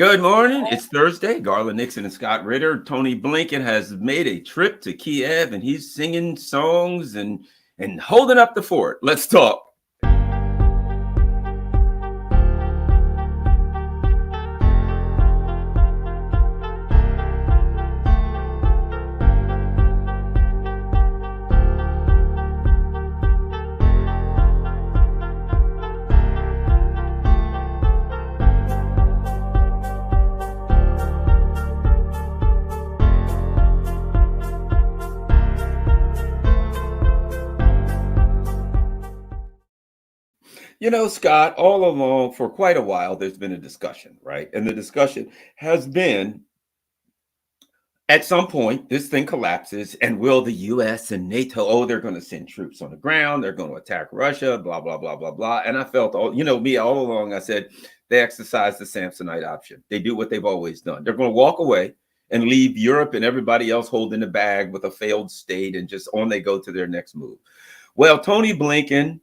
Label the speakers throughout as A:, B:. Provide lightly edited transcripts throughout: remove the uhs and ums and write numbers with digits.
A: Good morning. It's Thursday. Garland Nixon and Scott Ritter. Tony Blinken has made a trip to Kiev and he's singing songs and holding up the fort. Let's talk. Scott, all along for quite a while, there's been a discussion, right? And the discussion has been at some point, this thing collapses, and will the US and NATO, oh, they're going to send troops on the ground, they're going to attack Russia, blah, blah, blah, blah, blah. And I felt, me all along, I said, they exercise the Samsonite option. They do what they've always done. They're going to walk away and leave Europe and everybody else holding the bag with a failed state, and just on they go to their next move. Well, Tony Blinken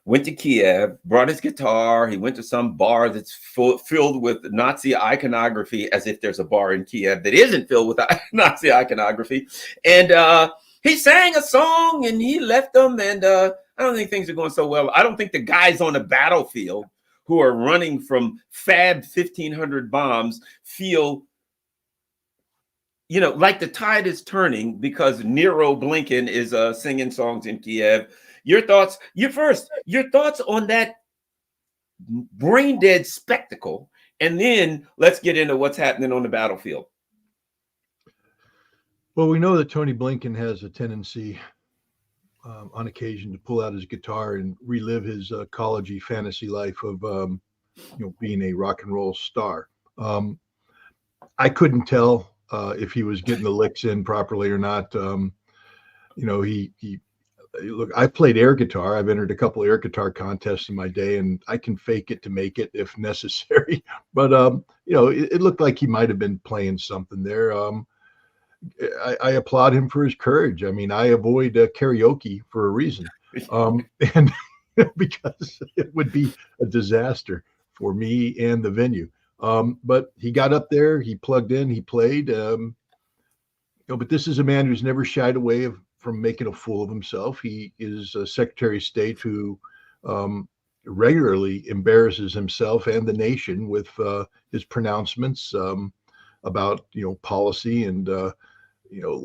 A: went to Kiev, brought his guitar. He went to some bar that's filled with Nazi iconography, as if there's a bar in Kiev that isn't filled with Nazi iconography. And he sang a song and he left them. And I don't think things are going so well. I don't think the guys on the battlefield who are running from Fab 1,500 bombs feel, like the tide is turning because Nero Blinken is singing songs in Kiev. Your thoughts on that brain dead spectacle, and then let's get into what's happening on the battlefield.
B: Well, we know that Tony Blinken has a tendency on occasion to pull out his guitar and relive his college-y fantasy life of being a rock and roll star. I couldn't tell if he was getting the licks in properly or not. Look, I played air guitar. I've entered a couple of air guitar contests in my day, and I can fake it to make it if necessary. But it looked like he might have been playing something there. I applaud him for his courage. I mean, I avoid karaoke for a reason, and because it would be a disaster for me and the venue. But he got up there, he plugged in, he played. But this is a man who's never shied away from making a fool of himself. He is a Secretary of State who regularly embarrasses himself and the nation with his pronouncements about policy and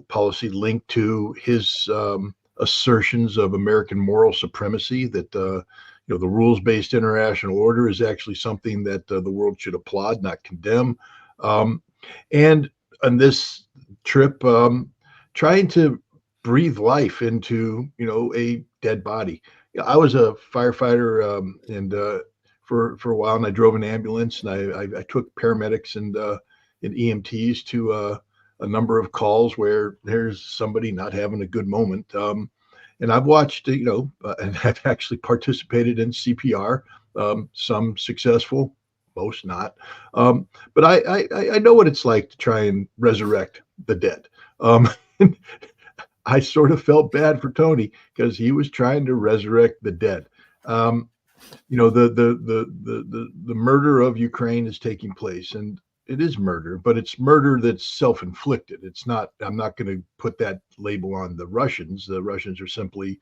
B: policy linked to his assertions of American moral supremacy, that the rules-based international order is actually something that the world should applaud, not condemn. And on this trip, trying to breathe life into a dead body. I was a firefighter and for a while, and I drove an ambulance, and I took paramedics and EMTs to a number of calls where there's somebody not having a good moment. And I've watched, and I've actually participated in CPR, some successful, most not. But I know what it's like to try and resurrect the dead. I sort of felt bad for Tony because he was trying to resurrect the dead. The murder of Ukraine is taking place, and it is murder, but it's murder that's self-inflicted. It's not. I'm not going to put that label on the Russians. The Russians are simply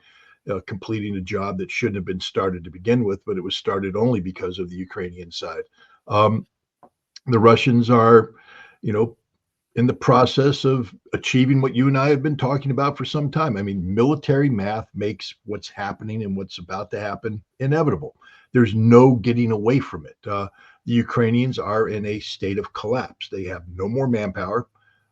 B: completing a job that shouldn't have been started to begin with, but it was started only because of the Ukrainian side. The Russians are, in the process of achieving what you and I have been talking about for some time. I mean, military math makes what's happening and what's about to happen inevitable. There's no getting away from it. The Ukrainians are in a state of collapse. They have no more manpower.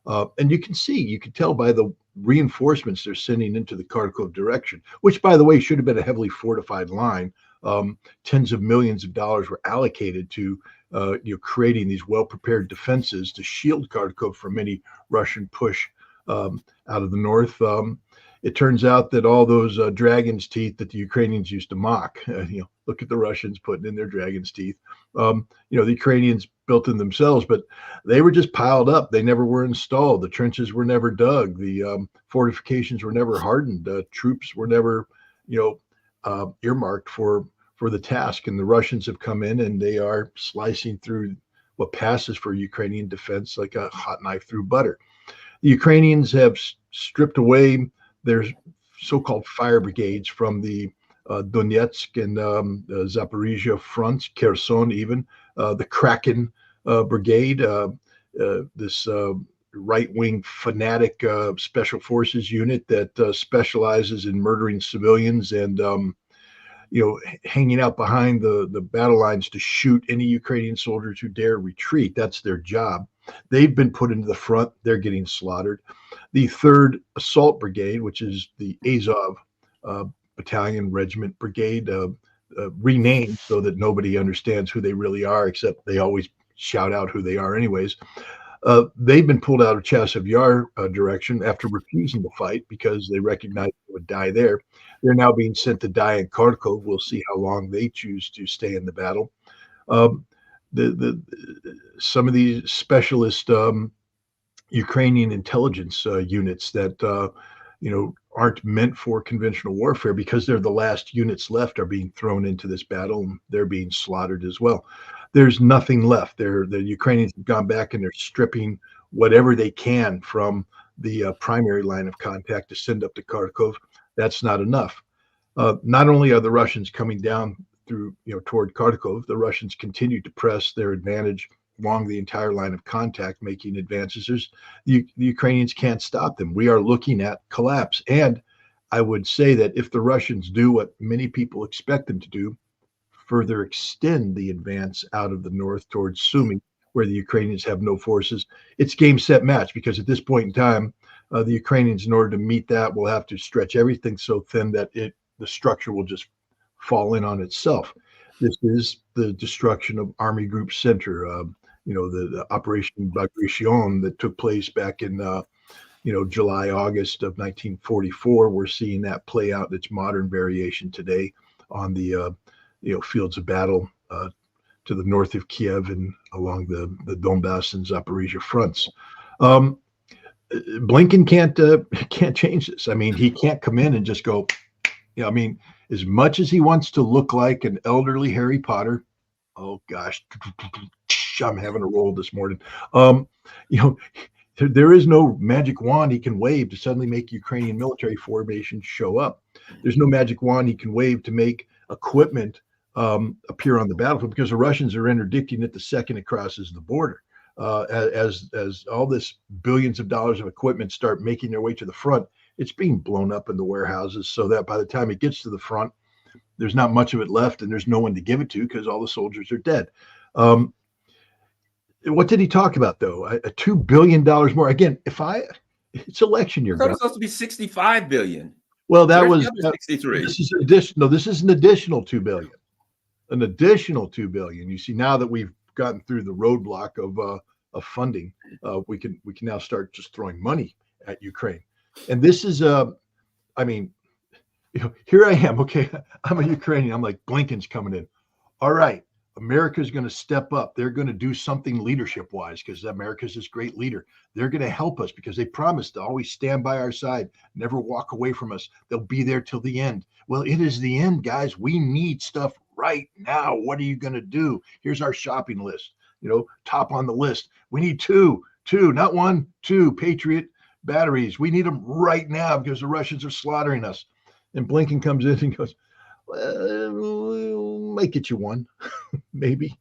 B: And you can tell by the reinforcements they're sending into the Kharkov direction, which, by the way, should have been a heavily fortified line. Tens of millions of dollars were allocated to creating these well-prepared defenses to shield Kharkov from any Russian push out of the north. It turns out that all those dragon's teeth that the Ukrainians used to mock, look at the Russians putting in their dragon's teeth. The Ukrainians built them themselves, but they were just piled up. They never were installed. The trenches were never dug. The fortifications were never hardened. Troops were never, earmarked for the task. And the Russians have come in and they are slicing through what passes for Ukrainian defense like a hot knife through butter. The Ukrainians have stripped away their so-called fire brigades from the Donetsk and Zaporizhia fronts, Kherson even, the Kraken brigade, this right-wing fanatic special forces unit that specializes in murdering civilians and hanging out behind the battle lines to shoot any Ukrainian soldiers who dare retreat. That's their job. They've been put into the front. They're getting slaughtered. The 3rd Assault Brigade, which is the Azov Battalion Regiment Brigade, renamed so that nobody understands who they really are, except they always shout out who they are anyways. They've been pulled out of Chasiv Yar direction after refusing to fight because they recognized they would die there. They're now being sent to die in Kharkov. We'll see how long they choose to stay in the battle. Some of these specialist Ukrainian intelligence units that aren't meant for conventional warfare because they're the last units left are being thrown into this battle, and they're being slaughtered as well. There's nothing left. The Ukrainians have gone back and they're stripping whatever they can from the primary line of contact to send up to Kharkov. That's not enough. Not only are the Russians coming down through, toward Kharkov, the Russians continue to press their advantage along the entire line of contact, making advances. The Ukrainians can't stop them. We are looking at collapse. And I would say that if the Russians do what many people expect them to do, further extend the advance out of the north towards Sumy, where the Ukrainians have no forces, it's game, set, match, because at this point in time, the Ukrainians, in order to meet that, will have to stretch everything so thin that the structure will just fall in on itself. This is the destruction of Army Group Center, the Operation Bagration that took place back in July, August of 1944. We're seeing that play out in its modern variation today on the fields of battle to the north of Kiev and along the Donbass and Zaporizhia fronts. Blinken can't change this. I mean, he can't come in and just go, as much as he wants to look like an elderly Harry Potter, oh gosh, I'm having a roll this morning. There is no magic wand he can wave to suddenly make Ukrainian military formation show up. There's no magic wand he can wave to make equipment appear on the battlefield, because the Russians are interdicting it the second it crosses the border. As all this billions of dollars of equipment start making their way to the front, it's being blown up in the warehouses so that by the time it gets to the front, there's not much of it left and there's no one to give it to because all the soldiers are dead. What did he talk about, though? $2 billion more. Again, it's election year.
A: That was supposed to be $65 billion.
B: Well, that
A: Where's
B: was
A: the other 63.
B: This is additional. This is an additional $2 billion. An additional $2 billion. You see, now that we've gotten through the roadblock of funding, we can now start just throwing money at Ukraine. And this is here I am. Okay, I'm a Ukrainian. I'm like, Blinken's coming in. All right, America's going to step up. They're going to do something leadership-wise because America's this great leader. They're going to help us because they promised to always stand by our side, never walk away from us. They'll be there till the end. Well, it is the end, guys. We need stuff right now. What are you going to do? Here's our shopping list. Top on the list. We need two, not one, two Patriot batteries. We need them right now because the Russians are slaughtering us. And Blinken comes in and goes, well, might get you one, maybe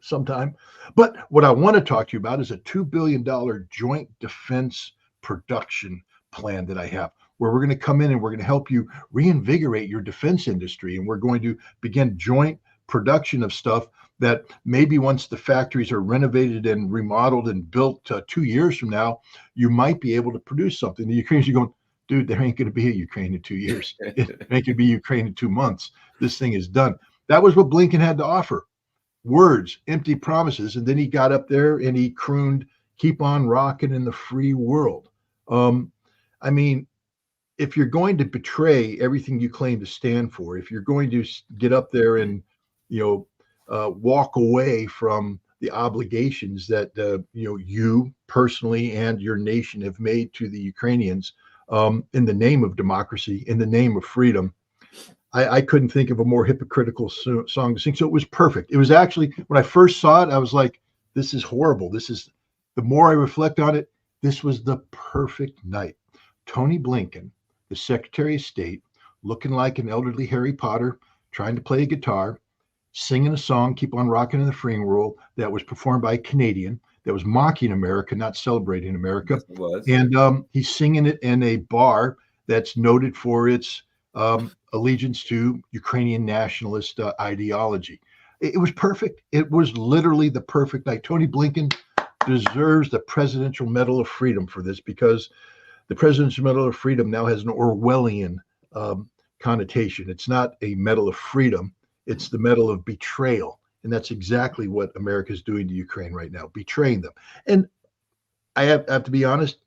B: sometime. But what I want to talk to you about is a $2 billion joint defense production plan that I have, where we're going to come in and we're going to help you reinvigorate your defense industry. And we're going to begin joint production of stuff that maybe once the factories are renovated and remodeled and built 2 years from now, you might be able to produce something. The Ukrainians are going, dude, there ain't going to be a Ukraine in 2 years. It ain't going to be Ukraine in 2 months. This thing is done. That was what Blinken had to offer. Words, empty promises. And then he got up there and he crooned, keep on rocking in the free world. If you're going to betray everything you claim to stand for, if you're going to get up there and, walk away from the obligations that, you personally and your nation have made to the Ukrainians, in the name of democracy, in the name of freedom, I couldn't think of a more hypocritical song to sing. So it was perfect. It was actually, when I first saw it, I was like, this is horrible. This is, the more I reflect on it, this was the perfect night. Tony Blinken, the Secretary of State, looking like an elderly Harry Potter, trying to play a guitar, singing a song, Keep on Rocking in the Freeing World, that was performed by a Canadian, that was mocking America, not celebrating America.
A: Yes, it was.
B: And he's singing it in a bar that's noted for its allegiance to Ukrainian nationalist ideology. It was perfect. It was literally the perfect night. Tony Blinken deserves the Presidential Medal of Freedom for this, because the Presidential Medal of Freedom now has an Orwellian connotation. It's not a Medal of Freedom. It's the Medal of Betrayal. And that's exactly what America is doing to Ukraine right now, betraying them. And I have to be honest,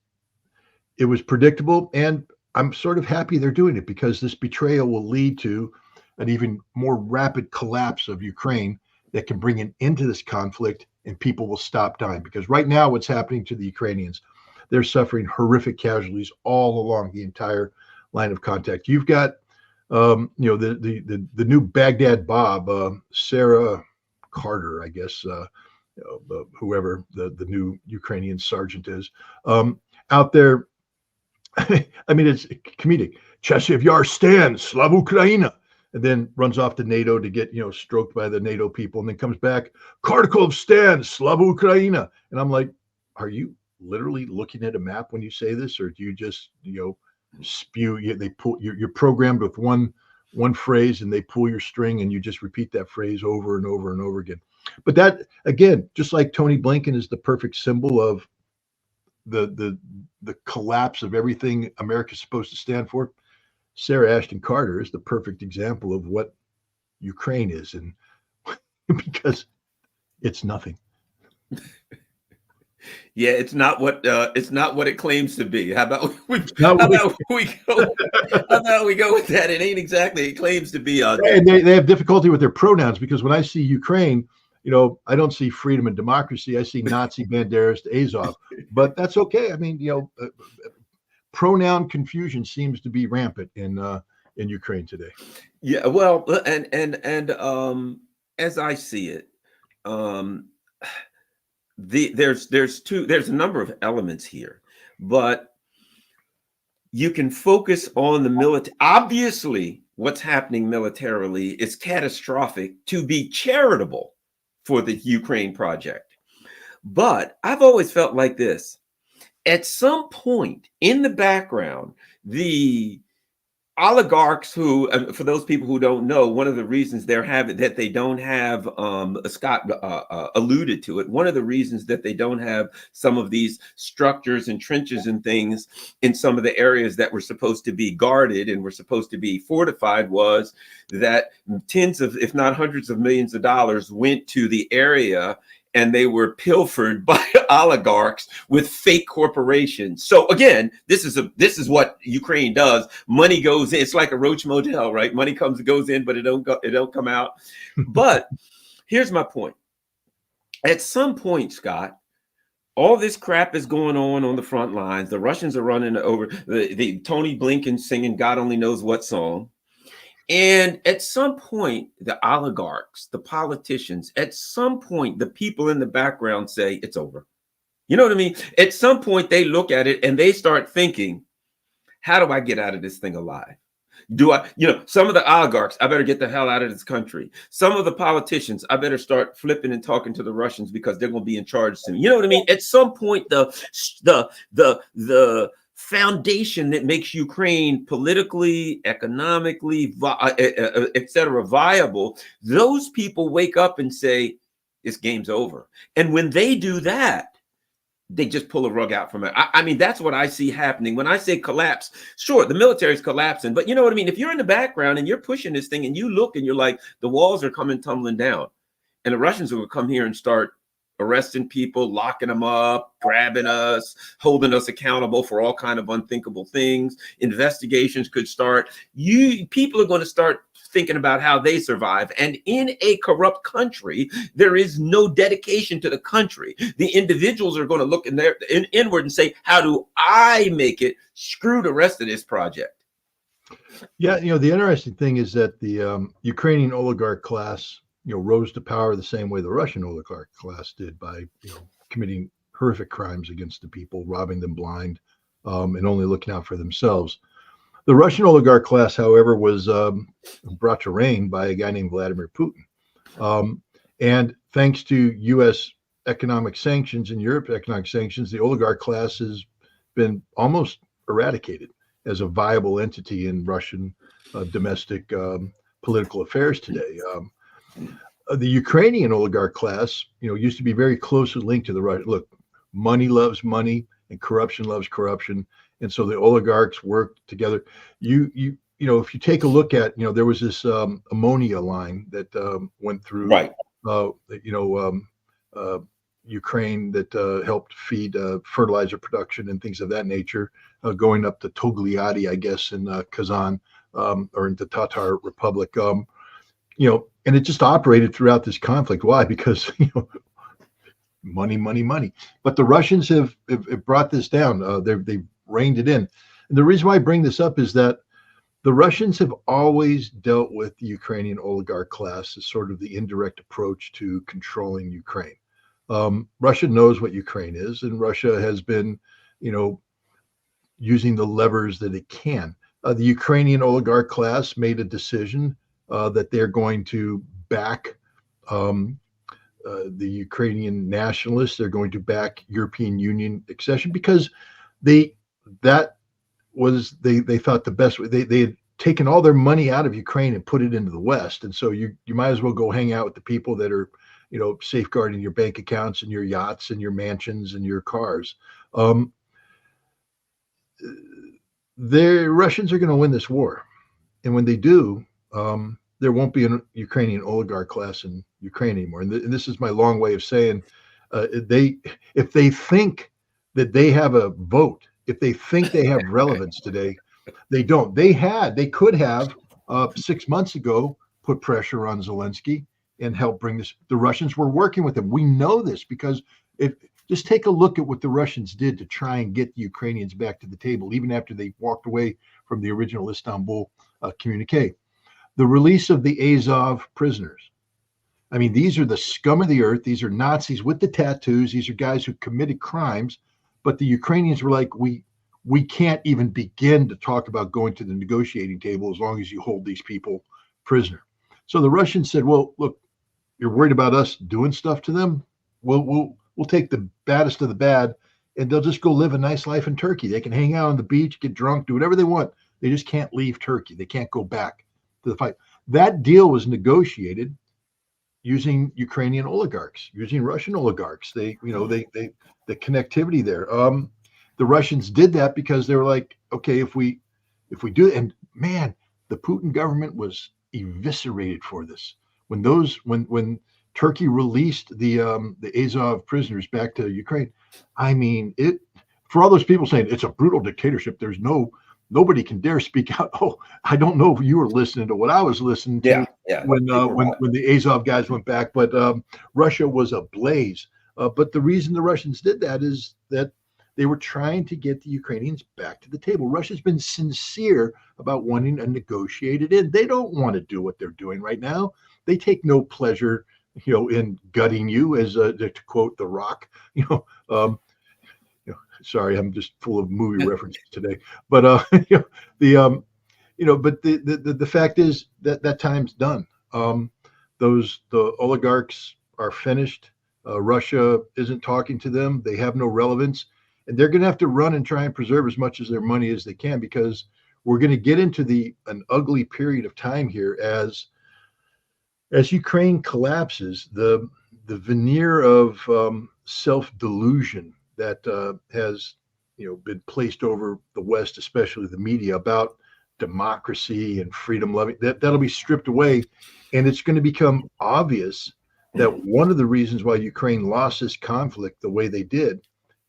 B: it was predictable. And I'm sort of happy they're doing it, because this betrayal will lead to an even more rapid collapse of Ukraine that can bring an end to this conflict, and people will stop dying. Because right now, what's happening to the Ukrainians, they're suffering horrific casualties all along the entire line of contact. You've got, the new Baghdad Bob, Sarah Carter, I guess, whoever the new Ukrainian sergeant is, out there. I mean, it's comedic. Chasiv Yar stands, Slav Ukraina, and then runs off to NATO to get, stroked by the NATO people, and then comes back, Kharkov stands, Slav Ukraina. And I'm like, are you literally looking at a map when you say this, or do you just, spew? They pull, you're programmed with one phrase, and they pull your string, and you just repeat that phrase over and over and over again. But that, again, just like Tony Blinken is the perfect symbol of the collapse of everything America's supposed to stand for, Sarah Ashton Carter is the perfect example of what Ukraine is, and because it's nothing.
A: Yeah, it's not what it claims to be. How about we go with that? It ain't exactly it claims to be.
B: And they have difficulty with their pronouns, because when I see Ukraine, I don't see freedom and democracy. I see Nazi Banderas to Azov, but that's okay. I mean, pronoun confusion seems to be rampant in Ukraine today.
A: Yeah, well, and as I see it, there's a number of elements here, but you can focus on the military. Obviously, what's happening militarily is catastrophic to be charitable for the Ukraine project. But I've always felt like this. At some point in the background, the oligarchs who, for those people who don't know, one of the reasons they don't have, Scott alluded to it, one of the reasons that they don't have some of these structures and trenches and things in some of the areas that were supposed to be guarded and were supposed to be fortified was that tens of, if not hundreds of millions of dollars went to the area, and they were pilfered by oligarchs with fake corporations. So again, this is what Ukraine does. Money goes in. It's like a Roach Motel, right? Money goes in, but it don't come out. But here's my point. At some point, Scott, all this crap is going on the front lines. The Russians are running over the Tony Blinken singing God only knows what song. And at some point, the oligarchs, the politicians, at some point, the people in the background say it's over. You know what I mean? At some point, they look at it and they start thinking, how do I get out of this thing alive? Some of the oligarchs, I better get the hell out of this country. Some of the politicians, I better start flipping and talking to the Russians because they're going to be in charge soon. You know what I mean? At some point, the foundation that makes Ukraine politically, economically, etc. viable, those people wake up and say, this game's over. And when they do that, they just pull a rug out from it. I mean, that's what I see happening. When I say collapse, sure, the military's collapsing, but you know what I mean? If you're in the background and you're pushing this thing and you look and you're like, the walls are coming tumbling down, and the Russians will come here and start arresting people, locking them up, grabbing us, holding us accountable for all kind of unthinkable things. Investigations could start. People are going to start thinking about how they survive. And in a corrupt country, there is no dedication to the country. The individuals are going to look inward and say, how do I make it? Screw the rest of this project.
B: Yeah, the interesting thing is that the Ukrainian oligarch class, rose to power the same way the Russian oligarch class did, by committing horrific crimes against the people, robbing them blind, and only looking out for themselves. The Russian oligarch class, however, was brought to reign by a guy named Vladimir Putin. And thanks to U.S. economic sanctions and Europe's economic sanctions, the oligarch class has been almost eradicated as a viable entity in Russian domestic political affairs today. The Ukrainian oligarch class, used to be very closely linked to the Russian. Look, money loves money, and corruption loves corruption, and so the oligarchs work together. If you take a look at, there was this ammonia line that went through,
A: Right.
B: Ukraine that helped feed fertilizer production and things of that nature, going up to Togliatti, I guess, in Kazan, or in the Tatar Republic. And it just operated throughout this conflict. Why? Because money, money, money. But the Russians have brought this down. They've reined it in. And the reason why I bring this up is that the Russians have always dealt with the Ukrainian oligarch class as sort of the indirect approach to controlling Ukraine. Russia knows what Ukraine is, and Russia has been, using the levers that it can. The Ukrainian oligarch class made a decision that they're going to back the Ukrainian nationalists. They're going to back European Union accession because they thought the best way. They had taken all their money out of Ukraine and put it into the West, and so you might as well go hang out with the people that are safeguarding your bank accounts and your yachts and your mansions and your cars. The Russians are going to win this war, and when they do, there won't be a Ukrainian oligarch class in Ukraine anymore. And this is my long way of saying, if they think that they have a vote, if they think they have relevance today, they don't. They could have 6 months ago put pressure on Zelensky and help bring this. The Russians were working with them. We know this because just take a look at what the Russians did to try and get the Ukrainians back to the table, even after they walked away from the original Istanbul communique. The release of the Azov prisoners. I mean, these are the scum of the earth. These are Nazis with the tattoos. These are guys who committed crimes. But the Ukrainians were like, we can't even begin to talk about going to the negotiating table as long as you hold these people prisoner. So the Russians said, well, look, you're worried about us doing stuff to them? We'll take the baddest of the bad, and they'll just go live a nice life in Turkey. They can hang out on the beach, get drunk, do whatever they want. They just can't leave Turkey. They can't go back to the fight. That deal was negotiated using Ukrainian oligarchs, using Russian oligarchs. The connectivity there. The Russians did that because they were like, okay, if we do, and man, the Putin government was eviscerated for this. When Turkey released the Azov prisoners back to Ukraine, I mean, for all those people saying it's a brutal dictatorship, nobody can dare speak out. Oh, I don't know if you were listening to what I was listening to when the Azov guys went back, but Russia was ablaze. But the reason the Russians did that is that they were trying to get the Ukrainians back to the table. Russia's been sincere about wanting to negotiate it in. They don't want to do what they're doing right now. They take no pleasure, in gutting you, as to quote The Rock. Sorry, I'm just full of movie references today. But the fact is that time's done. The oligarchs are finished. Russia isn't talking to them. They have no relevance. And they're going to have to run and try and preserve as much of their money as they can, because we're going to get into an ugly period of time here as Ukraine collapses. The veneer of self-delusion that has been placed over the West, especially the media, about democracy and freedom loving, that'll be stripped away, and it's going to become obvious that one of the reasons why Ukraine lost this conflict the way they did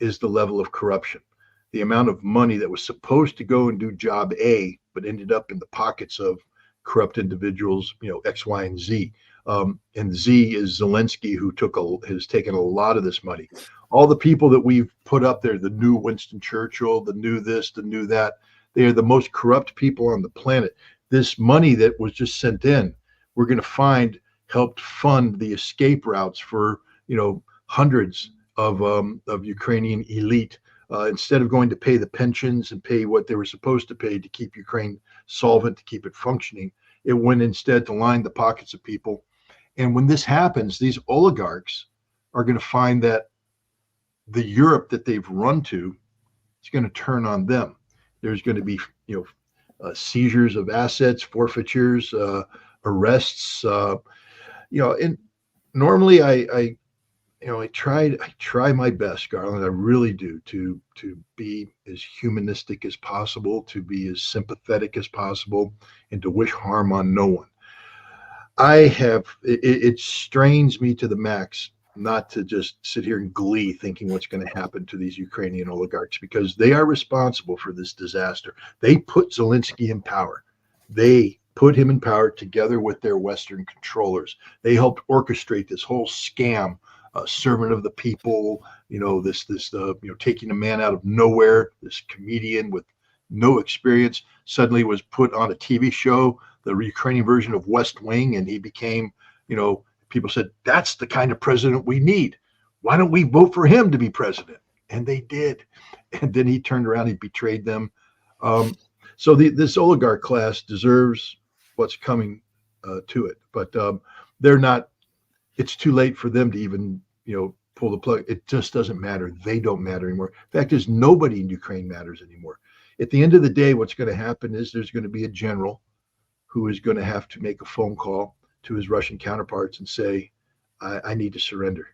B: is the level of corruption. The amount of money that was supposed to go and do job A, but ended up in the pockets of corrupt individuals, X, Y, and Z. And Z is Zelensky, who has taken a lot of this money. All the people that we've put up there, the new Winston Churchill, the new this, the new that, they are the most corrupt people on the planet. This money that was just sent in, we're going to find helped fund the escape routes for hundreds of Ukrainian elite. Instead of going to pay the pensions and pay what they were supposed to pay to keep Ukraine solvent, to keep it functioning, it went instead to line the pockets of people. And when this happens, these oligarchs are going to find that the Europe that they've run to is going to turn on them. There's going to be, seizures of assets, forfeitures, arrests. And normally I try my best, Garland. I really do to be as humanistic as possible, to be as sympathetic as possible, and to wish harm on no one. It strains me to the max not to just sit here in glee thinking what's going to happen to these Ukrainian oligarchs, because they are responsible for this disaster. They put Zelensky in power. They put him in power together with their Western controllers. They helped orchestrate this whole scam, servant of the people, this taking a man out of nowhere, this comedian with no experience, suddenly was put on a TV show, the Ukrainian version of West Wing, and he became, people said, that's the kind of president we need. Why don't we vote for him to be president? And they did. And then he turned around, he betrayed them. So this oligarch class deserves what's coming to it, but they're not. It's too late for them to even pull the plug. It just doesn't matter. They don't matter anymore. Fact is, nobody in Ukraine matters anymore. At the end of the day, what's going to happen is there's going to be a general who is going to have to make a phone call to his Russian counterparts and say, I need to surrender.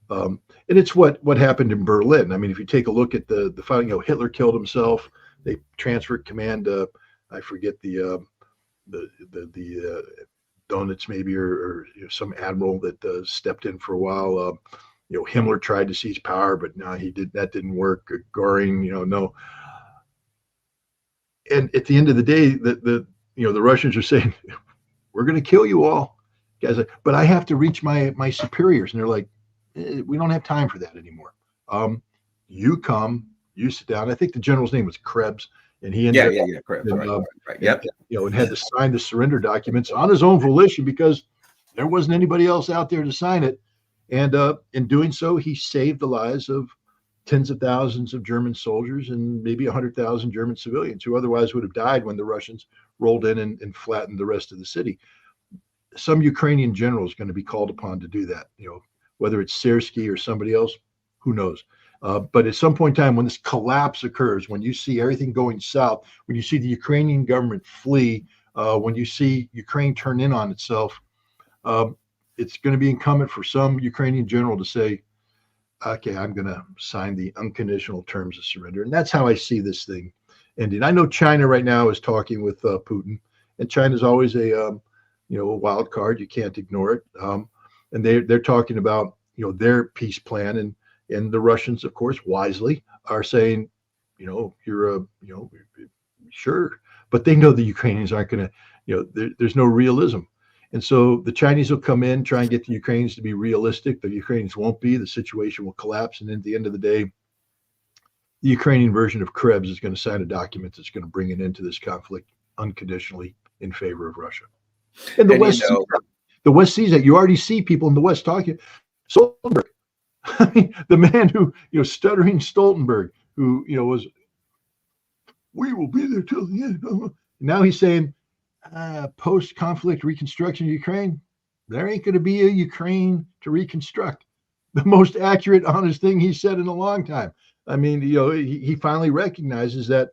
B: And it's what happened in Berlin. I mean, if you take a look at the fighting, Hitler killed himself. They transferred command to, I forget the Donitz maybe, or some admiral that stepped in for a while. Himmler tried to seize power, but no, that didn't work. Goring, no. And at the end of the day, the Russians are saying, we're going to kill you all, guys. But I have to reach my superiors, and they're like, we don't have time for that anymore. You come, you sit down. I think the general's name was Krebs, and he ended up,
A: Krebs, right.
B: Yep. And had to sign the surrender documents on his own volition because there wasn't anybody else out there to sign it. And in doing so, he saved the lives of tens of thousands of German soldiers and maybe 100,000 German civilians who otherwise would have died when the Russians rolled in and flattened the rest of the city. Some Ukrainian general is going to be called upon to do that, whether it's Sersky or somebody else, who knows. But at some point in time, when this collapse occurs, when you see everything going south, when you see the Ukrainian government flee, when you see Ukraine turn in on itself, it's going to be incumbent for some Ukrainian general to say, okay, I'm going to sign the unconditional terms of surrender. And that's how I see this thing ending. I know China right now is talking with Putin, and China's always a wild card. You can't ignore it. And they're talking about their peace plan, and the Russians, of course, wisely are saying, you're sure, but they know the Ukrainians aren't going to, there's no realism. And so the Chinese will come in, try and get the Ukrainians to be realistic. The Ukrainians won't be. The situation will collapse. And then at the end of the day, the Ukrainian version of Krebs is going to sign a document that's going to bring an end to this conflict unconditionally in favor of Russia. And the West sees that. You already see people in the West talking. Stoltenberg, I mean, the man who, stuttering Stoltenberg, who, was, we will be there till the end. Now he's saying, post-conflict reconstruction of Ukraine, there ain't going to be a Ukraine to reconstruct. The most accurate, honest thing he said in a long time. I mean, he finally recognizes that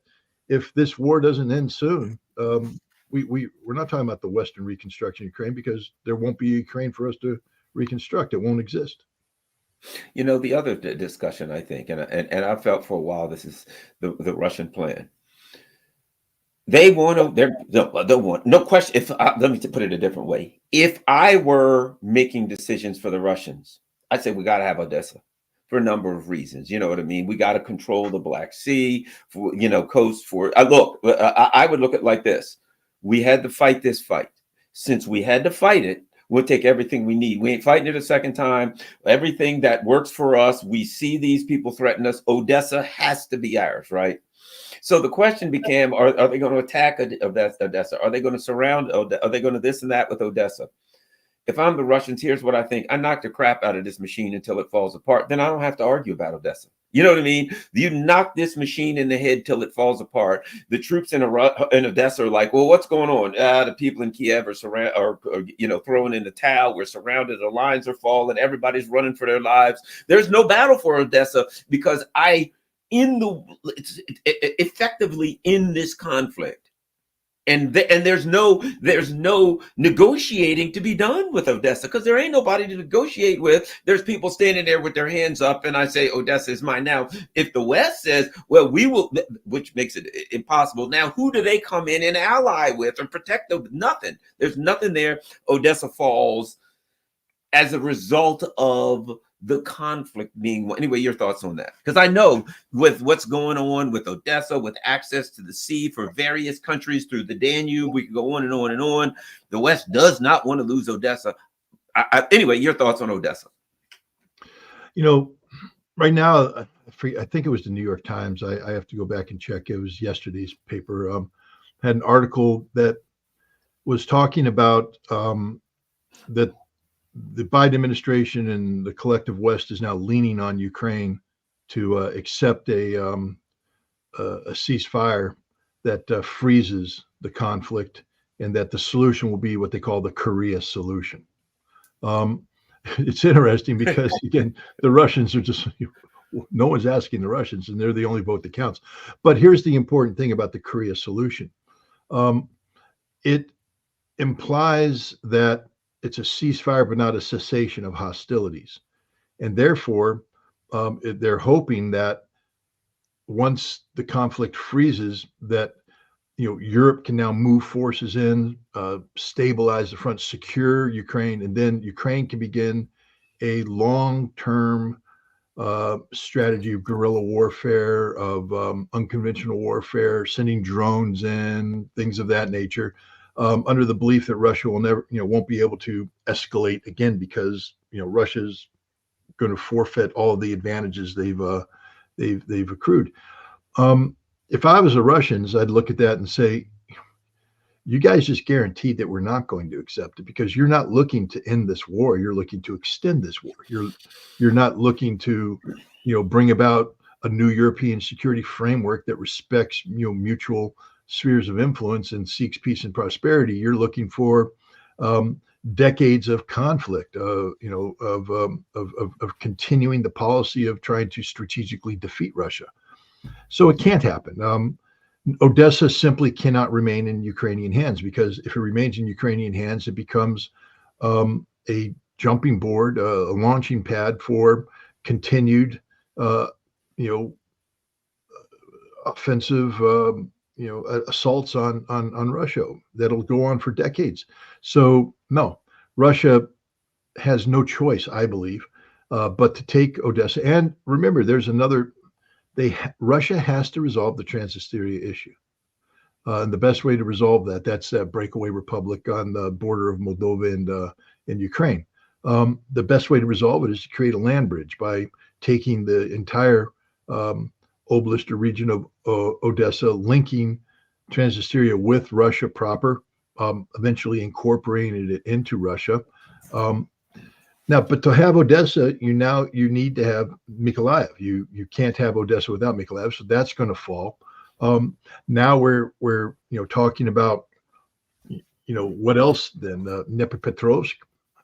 B: if this war doesn't end soon, we're not talking about the Western reconstruction of Ukraine, because there won't be a Ukraine for us to reconstruct. It won't exist.
A: The other discussion, I think, and I felt for a while, this is the Russian plan. They want to. No question. Let me put it a different way. If I were making decisions for the Russians, I'd say we got to have Odessa for a number of reasons. You know what I mean? We got to control the Black Sea, for coast. For I would look at it like this: we had to fight this fight. Since we had to fight it, we'll take everything we need. We ain't fighting it a second time. Everything that works for us, we see these people threaten us. Odessa has to be ours, right? So the question became, are they going to attack Odessa? Are they going to surround? Are they going to this and that with Odessa? if I'm the Russians, here's what I think. I knock the crap out of this machine until it falls apart. Then I don't have to argue about Odessa. You know what I mean? You knock this machine in the head till it falls apart. The troops in Odessa are like, well, what's going on? The people in Kiev are throwing in the towel. We're surrounded. The lines are falling. Everybody's running for their lives. There's no battle for Odessa because effectively in this conflict. And there's no negotiating to be done with Odessa because there ain't nobody to negotiate with. There's people standing there with their hands up, and I say Odessa is mine. Now, if the West says, well, we will, which makes it impossible. Now, who do they come in and ally with or protect them? Nothing. There's nothing there. Odessa falls as a result of the conflict being. Anyway, your thoughts on that? Because I know with what's going on with Odessa, with access to the sea for various countries through the Danube, we can go on and on and on. The West does not want to lose Odessa. Anyway, your thoughts on Odessa?
B: Right now, I think it was the New York Times. I have to go back and check. It was yesterday's paper. Had an article that was talking about that the Biden administration and the collective West is now leaning on Ukraine to accept a ceasefire that freezes the conflict, and that the solution will be what they call the Korea solution. It's interesting because, again, the Russians are just, no one's asking the Russians, and they're the only vote that counts. But here's the important thing about the Korea solution. It implies that it's a ceasefire, but not a cessation of hostilities. And therefore, they're hoping that once the conflict freezes, that Europe can now move forces in, stabilize the front, secure Ukraine, and then Ukraine can begin a long-term strategy of guerrilla warfare, of unconventional warfare, sending drones in, things of that nature. Under the belief that Russia will never, won't be able to escalate again because Russia's going to forfeit all of the advantages they've accrued. If I was the Russians, I'd look at that and say, you guys just guaranteed that we're not going to accept it because you're not looking to end this war. You're looking to extend this war. You're not looking to, bring about a new European security framework that respects, mutual spheres of influence and seeks peace and prosperity. You're looking for decades of conflict, of continuing the policy of trying to strategically defeat Russia. So it can't happen. Odessa simply cannot remain in Ukrainian hands, because if it remains in Ukrainian hands, it becomes a jumping board, a launching pad for continued, offensive, assaults on Russia that'll go on for decades. So no, Russia has no choice, I believe, but to take Odessa. And remember, there's another. Russia has to resolve the Transnistria issue. And the best way to resolve that's that breakaway republic on the border of Moldova and Ukraine. The best way to resolve it is to create a land bridge by taking the entire oblast or region of Odessa, linking Transnistria with Russia proper, eventually incorporating it into Russia. Now, but to have Odessa, you need to have Mykolaiv. You can't have Odessa without Mykolaiv, so that's going to fall. Now we're talking about what else then? Dnipropetrovsk.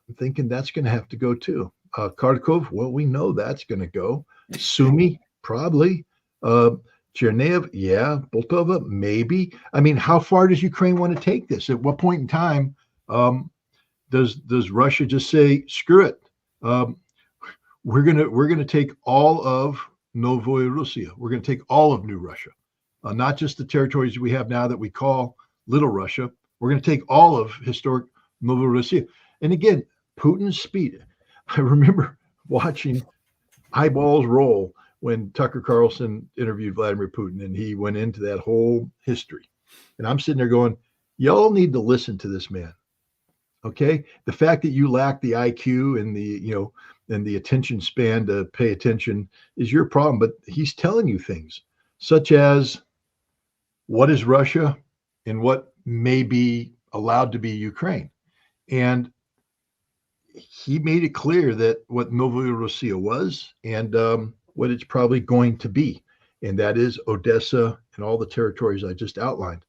B: I'm thinking that's going to have to go too. Kharkov, well, we know that's going to go. Sumy, probably. Chernihiv, yeah. Poltava, maybe. I mean, how far does Ukraine want to take this? At what point in time does Russia just say, screw it? We're gonna take all of Novorossiya. We're gonna take all of New Russia, not just the territories we have now that we call Little Russia. We're gonna take all of historic Novorossiya. And again, Putin's speed. I remember watching eyeballs roll when Tucker Carlson interviewed Vladimir Putin, and he went into that whole history. And I'm sitting there going, y'all need to listen to this man. Okay, the fact that you lack the IQ and the attention span to pay attention is your problem. But he's telling you things such as what is Russia and what may be allowed to be Ukraine. And he made it clear that what Novorossiya was and what it's probably going to be, and that is Odessa and all the territories I just outlined.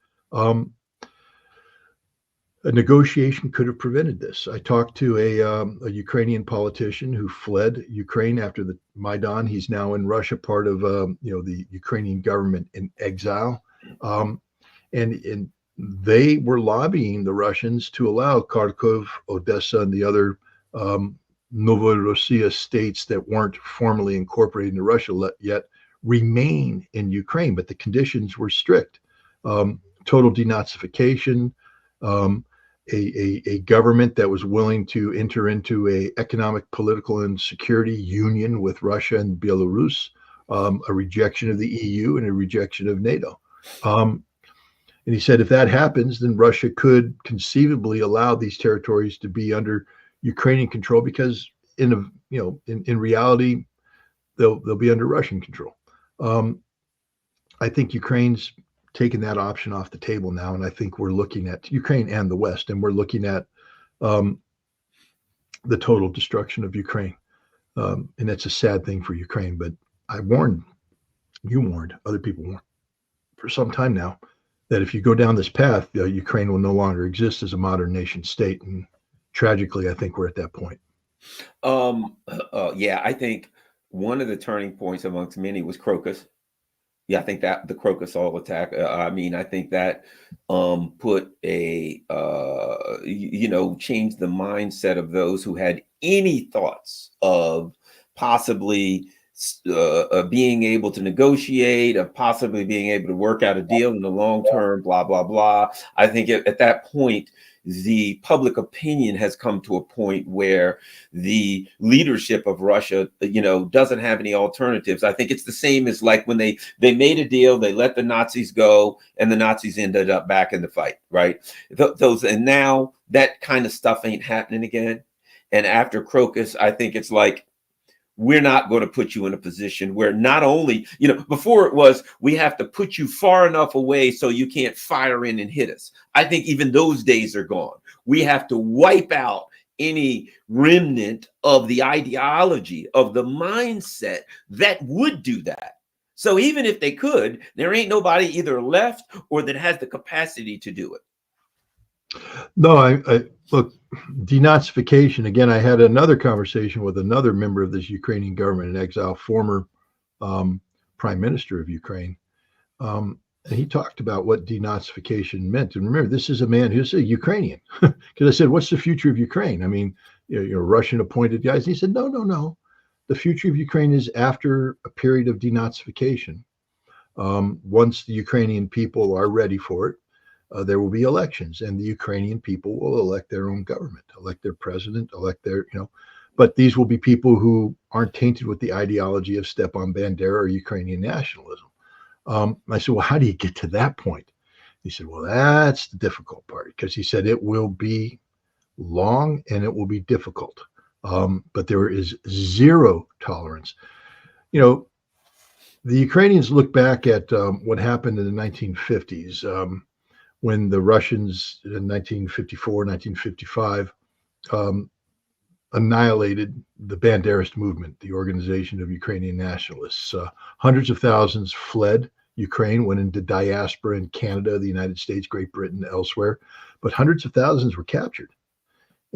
B: A negotiation could have prevented this. I talked to a Ukrainian politician who fled Ukraine after the Maidan. He's now in Russia, part of the Ukrainian government in exile, and they were lobbying the Russians to allow Kharkov, Odessa, and the other Novorossiya states that weren't formally incorporated into Russia yet remain in Ukraine, but the conditions were strict. Total denazification, a government that was willing to enter into a economic, political, and security union with Russia and Belarus, a rejection of the EU, and a rejection of NATO. And he said if that happens, then Russia could conceivably allow these territories to be under Ukrainian control, because in reality they'll be under Russian control. I think Ukraine's taken that option off the table now, and I think we're looking at Ukraine and the West, and we're looking at the total destruction of Ukraine, and that's a sad thing for Ukraine. But I warned, you warned, other people warned for some time now that if you go down this path, Ukraine will no longer exist as a modern nation state, and tragically, I think we're at that point.
A: Yeah, I think one of the turning points amongst many was Crocus. Yeah, I think that the Crocus All attack. I think that put a changed the mindset of those who had any thoughts of possibly being able to negotiate, of possibly being able to work out a deal in the long term. Blah blah blah. I think at that point, the public opinion has come to a point where the leadership of Russia, doesn't have any alternatives. I think it's the same as like when they made a deal, they let the Nazis go, and the Nazis ended up back in the fight, right? And now that kind of stuff ain't happening again. And after Crocus, I think it's like, we're not going to put you in a position where not only, before it was, we have to put you far enough away so you can't fire in and hit us. I think even those days are gone. We have to wipe out any remnant of the ideology, of the mindset that would do that. So even if they could, there ain't nobody either left or that has the capacity to do it.
B: No, I look, denazification. Again, I had another conversation with another member of this Ukrainian government in exile, former prime minister of Ukraine. And he talked about what denazification meant. And remember, this is a man who's a Ukrainian. Because I said, what's the future of Ukraine? I mean, Russian appointed guys. And he said, no. The future of Ukraine is after a period of denazification. Once the Ukrainian people are ready for it, there will be elections, and the Ukrainian people will elect their own government, elect their president, elect their, but these will be people who aren't tainted with the ideology of Stepan Bandera or Ukrainian nationalism. I said, well, how do you get to that point? He said, well, that's the difficult part, because he said it will be long and it will be difficult, but there is zero tolerance. The Ukrainians look back at what happened in the 1950s. When the Russians in 1954, 1955 annihilated the Banderist movement, the organization of Ukrainian nationalists. Hundreds of thousands fled Ukraine, went into diaspora in Canada, the United States, Great Britain, elsewhere, but hundreds of thousands were captured.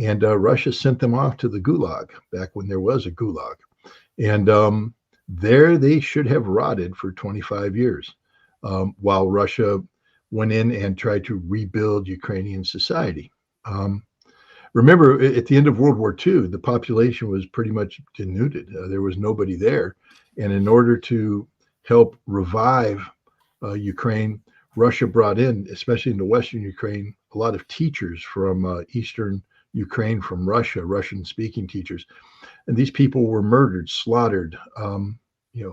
B: And Russia sent them off to the Gulag, back when there was a Gulag. And there they should have rotted for 25 years, while Russia went in and tried to rebuild Ukrainian society. Remember, at the end of World War II, the population was pretty much denuded. There was nobody there. And in order to help revive Ukraine, Russia brought in, especially into Western Ukraine, a lot of teachers from Eastern Ukraine, from Russia, Russian-speaking teachers. And these people were murdered, slaughtered,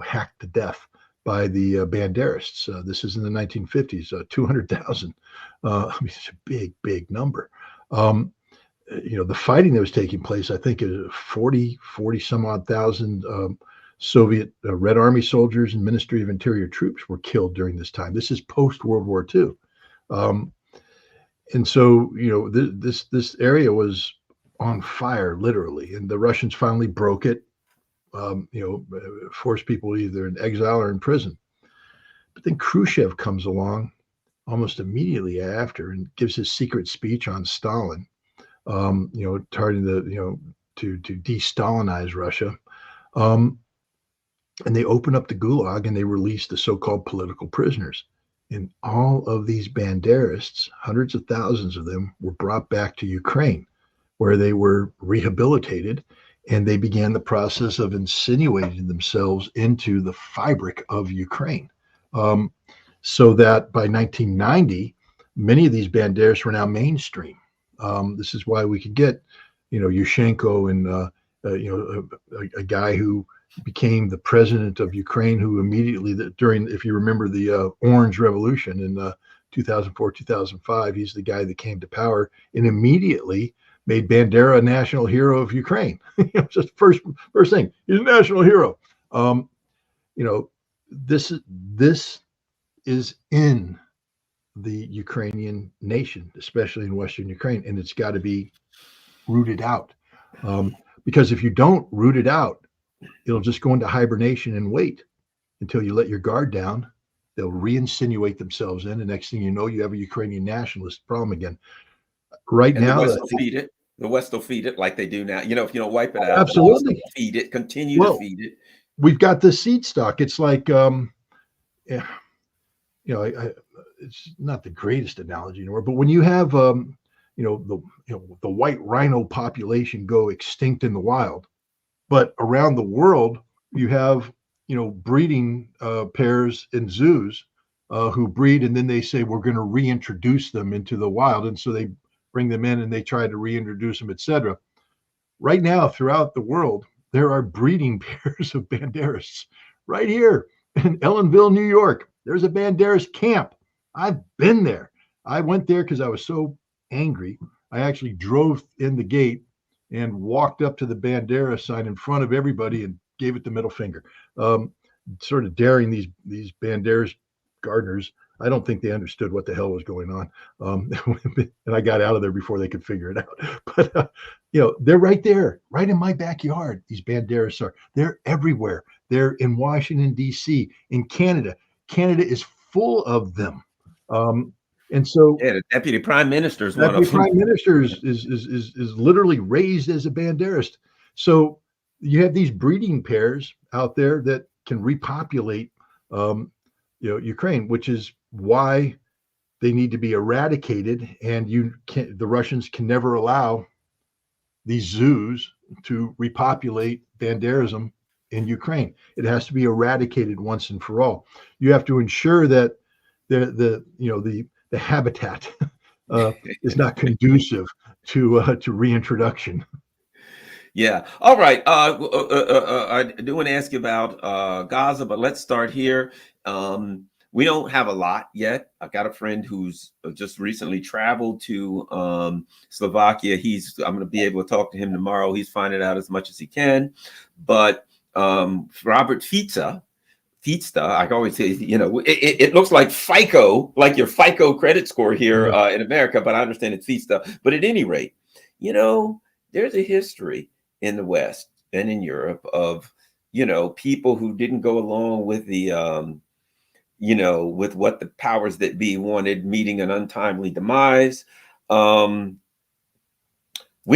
B: hacked to death by the Banderists. This is in the 1950s, 200,000. It's a big, big number. The fighting that was taking place, I think, is 40 some odd thousand Soviet Red Army soldiers and Ministry of Interior troops were killed during this time. This is post World War II. And so, this area was on fire, literally. And the Russians finally broke it, forced people either in exile or in prison. But then Khrushchev comes along almost immediately after and gives his secret speech on Stalin, targeting to de-Stalinize Russia. And they open up the Gulag and they release the so-called political prisoners. And all of these Banderists, hundreds of thousands of them, were brought back to Ukraine, where they were rehabilitated, and they began the process of insinuating themselves into the fabric of Ukraine. So that by 1990, many of these Banderists were now mainstream. This is why we could get, Yushchenko and, a guy who became the president of Ukraine, who immediately if you remember the Orange Revolution in 2004, 2005, he's the guy that came to power and immediately made Bandera a national hero of Ukraine. Just first thing, he's a national hero. This is in the Ukrainian nation, especially in Western Ukraine, and it's got to be rooted out. Because if you don't root it out, it'll just go into hibernation and wait until you let your guard down. They'll re-insinuate themselves in, and next thing you know, you have a Ukrainian nationalist problem again. Right
A: and
B: now,
A: the West will feed it. The West will feed it like they do now. If you don't wipe it out,
B: absolutely
A: the West will feed it. Continue to feed it.
B: We've got the seed stock. It's like, it's not the greatest analogy anymore, but when you have, the white rhino population go extinct in the wild, but around the world you have, breeding pairs in zoos who breed, and then they say we're going to reintroduce them into the wild, and so they bring them in and they try to reintroduce them, etc. Right now, throughout the world, there are breeding pairs of Banderists. Right here in Ellenville, New York, there's a Banderist camp. I've been there. I went there because I was so angry. I actually drove in the gate and walked up to the Bandera sign in front of everybody and gave it the middle finger, sort of daring these Banderas gardeners. I don't think they understood what the hell was going on. And I got out of there before they could figure it out. But, they're right there, right in my backyard. These Banderas are. They're everywhere. They're in Washington, D.C., in Canada. Canada is full of them. And so,
A: the deputy prime minister is
B: one of them. Prime minister is literally raised as a Banderist. So you have these breeding pairs out there that can repopulate, Ukraine, which is why they need to be eradicated. And the Russians can never allow these zoos to repopulate Banderism in Ukraine. It has to be eradicated once and for all. You have to ensure that the habitat is not conducive to reintroduction.
A: Yeah. All right. I do want to ask you about Gaza, but let's start here. We don't have a lot yet. I've got a friend who's just recently traveled to Slovakia. I'm going to be able to talk to him tomorrow. He's finding out as much as he can. But Robert Fica, I always say, it looks like FICO, like your FICO credit score here in America, but I understand it's Fica. But at any rate, there's a history in the West and in Europe of, people who didn't go along with the, with what the powers that be wanted, meeting an untimely demise. We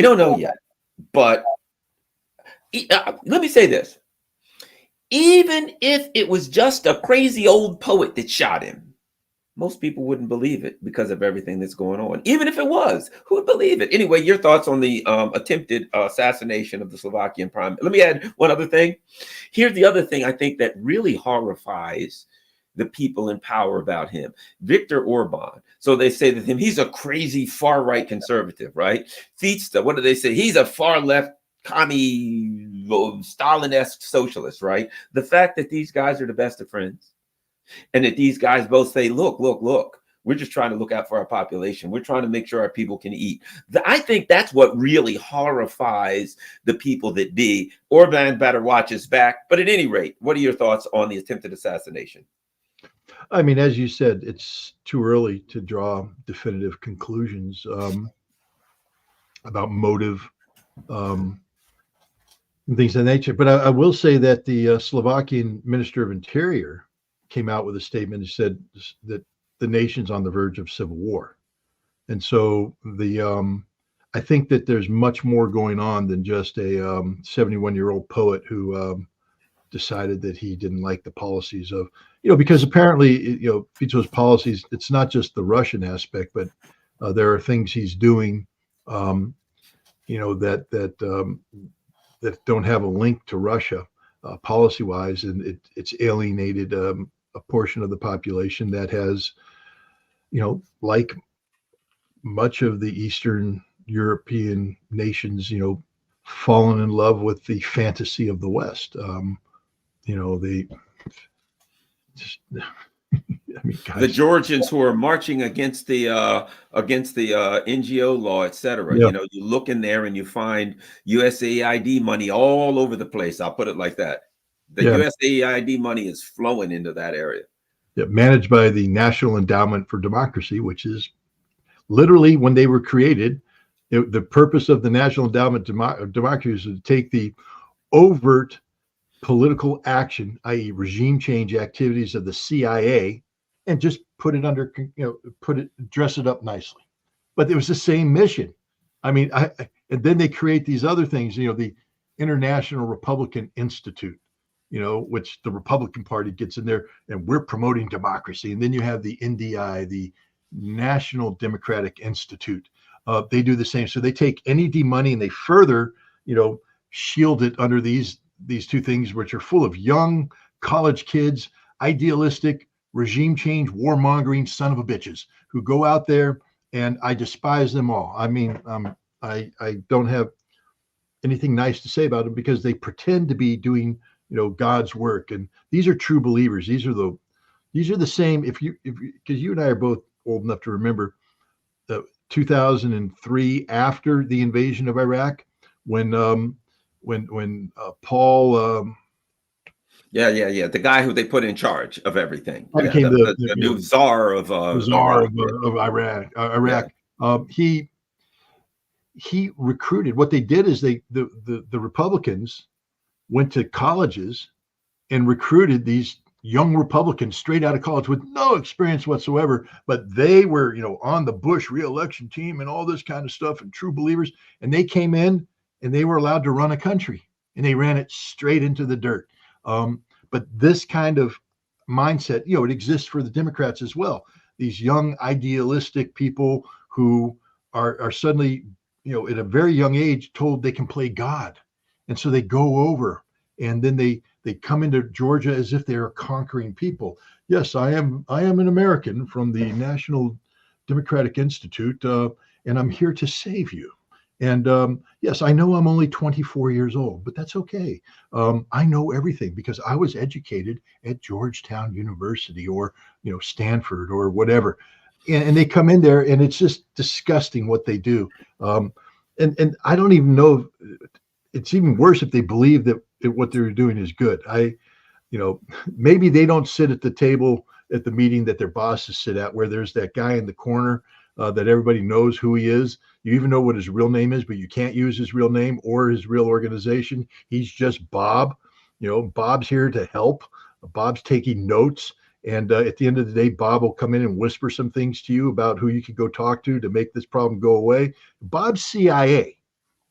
A: don't know yet, but let me say this. Even if it was just a crazy old poet that shot him, most people wouldn't believe it because of everything that's going on. Even if it was, who would believe it? Anyway, your thoughts on the attempted assassination of the Slovakian prime. Let me add one other thing. Here's the other thing I think that really horrifies the people in power about him. Viktor Orban. So they say that he's a crazy far-right conservative, right? Fica, what do they say? He's a far-left commie, Stalin-esque socialist, right? The fact that these guys are the best of friends and that these guys both say, look, we're just trying to look out for our population. We're trying to make sure our people can eat. I think that's what really horrifies the people that be. Orban better watch his back. But at any rate, what are your thoughts on the attempted assassination?
B: I mean, as you said, it's too early to draw definitive conclusions about motive and things of that nature. But I will say that the Slovakian Minister of Interior came out with a statement and said that the nation's on the verge of civil war. And so I think that there's much more going on than just a 71-year-old poet who decided that he didn't like the policies of, because apparently, Fico's policies, it's not just the Russian aspect, but there are things he's doing, that don't have a link to Russia policy-wise, and it's alienated a portion of the population that has, like much of the Eastern European nations, fallen in love with the fantasy of the West. They just,
A: guys, the Georgians who are marching against the NGO law, etc.
B: Yeah.
A: You look in there and you find USAID money all over the place. I'll put it like that. The USAID money is flowing into that area.
B: Yeah, managed by the National Endowment for Democracy, which is literally, when they were created, the purpose of the National Endowment of Democracy is to take the overt political action, i.e. regime change activities of the CIA, and just put it under, dress it up nicely. But it was the same mission. And then they create these other things, the International Republican Institute, which the Republican Party gets in there, and we're promoting democracy. And then you have the NDI, the National Democratic Institute. They do the same. So they take NED money and they further, shield it under these two things, which are full of young college kids, idealistic, regime change, warmongering son of a bitches who go out there, and I despise them all. I don't have anything nice to say about them because they pretend to be doing, God's work. And these are true believers. These are the same. Because you and I are both old enough to remember 2003, after the invasion of Iraq, when Paul,
A: the guy who they put in charge of everything,
B: became
A: the new czar of
B: Iraq. He recruited. What they did is the Republicans went to colleges and recruited these young Republicans straight out of college with no experience whatsoever, but they were, on the Bush re-election team and all this kind of stuff, and true believers. And they came in and they were allowed to run a country, and they ran it straight into the dirt. But this kind of mindset, it exists for the Democrats as well. These young idealistic people who are suddenly, at a very young age, told they can play God. And so they go over, and then they come into Georgia as if they are conquering people. Yes, I am an American from the National Democratic Institute, and I'm here to save you. And yes, I know I'm only 24 years old, but that's okay. I know everything because I was educated at Georgetown University or, Stanford or whatever. And they come in there, and it's just disgusting what they do. And I don't even know. It's even worse if they believe that what they're doing is good. Maybe they don't sit at the table at the meeting that their bosses sit at, where there's that guy in the corner that everybody knows who he is. You even know what his real name is, but you can't use his real name or his real organization. He's just Bob. Bob's here to help. Bob's taking notes. And at the end of the day, Bob will come in and whisper some things to you about who you could go talk to make this problem go away. Bob's CIA.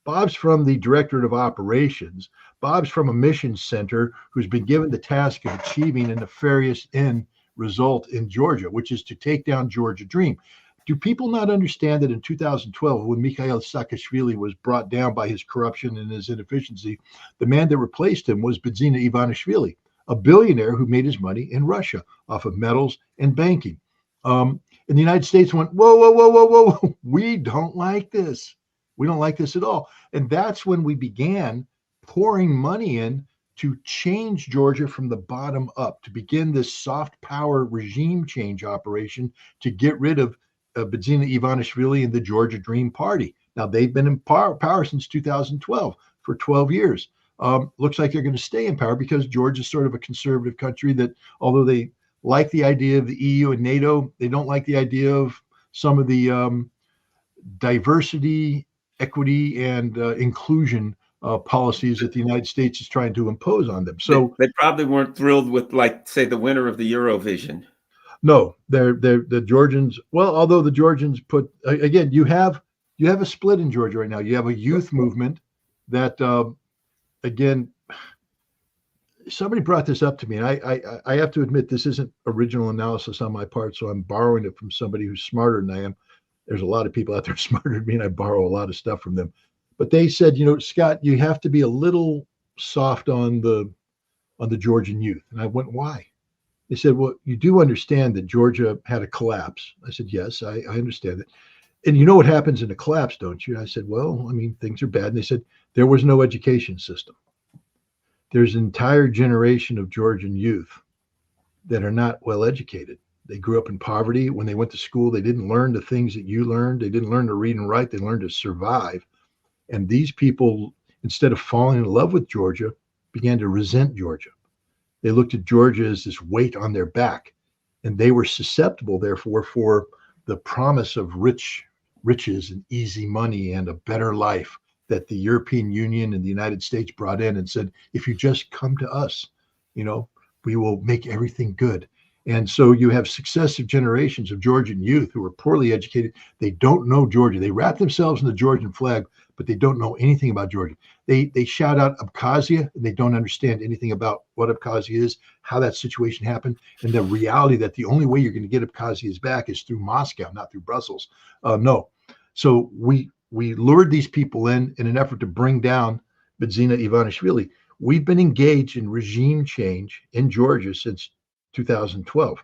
B: Bob's from the Directorate of Operations. Bob's from a mission center who's been given the task of achieving a nefarious end result in Georgia, which is to take down Georgia Dream. Do people not understand that in 2012, when Mikhail Saakashvili was brought down by his corruption and his inefficiency, the man that replaced him was Bidzina Ivanishvili, a billionaire who made his money in Russia off of metals and banking. And the United States went, whoa, we don't like this. We don't like this at all. And that's when we began pouring money in to change Georgia from the bottom up, to begin this soft power regime change operation to get rid of Bidzina Ivanishvili and the Georgia Dream Party. Now, they've been in power since 2012 for 12 years. Looks like they're going to stay in power because Georgia is sort of a conservative country that, although they like the idea of the EU and NATO, they don't like the idea of some of the diversity equity and inclusion policies that the United States is trying to impose on them. So
A: they probably weren't thrilled with, like, say, the winner of the Eurovision.
B: no, they're the Georgians. Well, although the Georgians put again, you have a split in Georgia right now. You have a youth movement that again, somebody brought this up to me, and I have to admit this isn't original analysis on my part, so I'm borrowing it from somebody who's smarter than I am. There's a lot of people out there smarter than me, and I borrow a lot of stuff from them. But they said, Scott, you have to be a little soft on the Georgian youth. And I went, why? They said, well, you do understand that Georgia had a collapse. I said, yes, I understand it. And you know what happens in a collapse, don't you? I said, well, I mean, things are bad. And they said, there was no education system. There's an entire generation of Georgian youth that are not well educated. They grew up in poverty. When they went to school, they didn't learn the things that you learned. They didn't learn to read and write. They learned to survive. And these people, instead of falling in love with Georgia, began to resent Georgia. They looked at Georgia as this weight on their back, and they were susceptible, therefore, for the promise of riches and easy money and a better life that the European Union and the United States brought in and said, if you just come to us, we will make everything good. And so you have successive generations of Georgian youth who are poorly educated. They don't know Georgia. They wrap themselves in the Georgian flag, but they don't know anything about Georgia. They shout out Abkhazia, and they don't understand anything about what Abkhazia is, how that situation happened, and the reality that the only way you're going to get Abkhazia's back is through Moscow, not through Brussels. No. So we lured these people in an effort to bring down Bidzina Ivanishvili. We've been engaged in regime change in Georgia since 2012.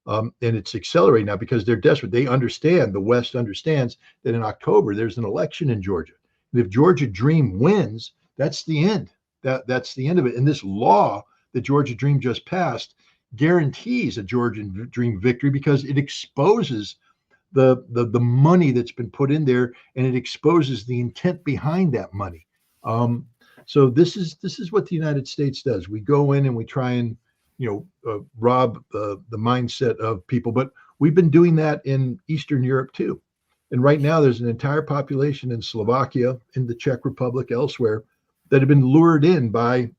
B: And it's accelerating now because they're desperate. They understand, the West understands that in October, there's an election in Georgia. And if Georgia Dream wins, that's the end. That's the end of it. And this law that Georgia Dream just passed guarantees a Georgian Dream victory because it exposes the money that's been put in there, and it exposes the intent behind that money. So this is what the United States does. We go in and we try and rob the mindset of people, but we've been doing that in Eastern Europe too. And right now there's an entire population in Slovakia, in the Czech Republic, elsewhere, that have been lured in by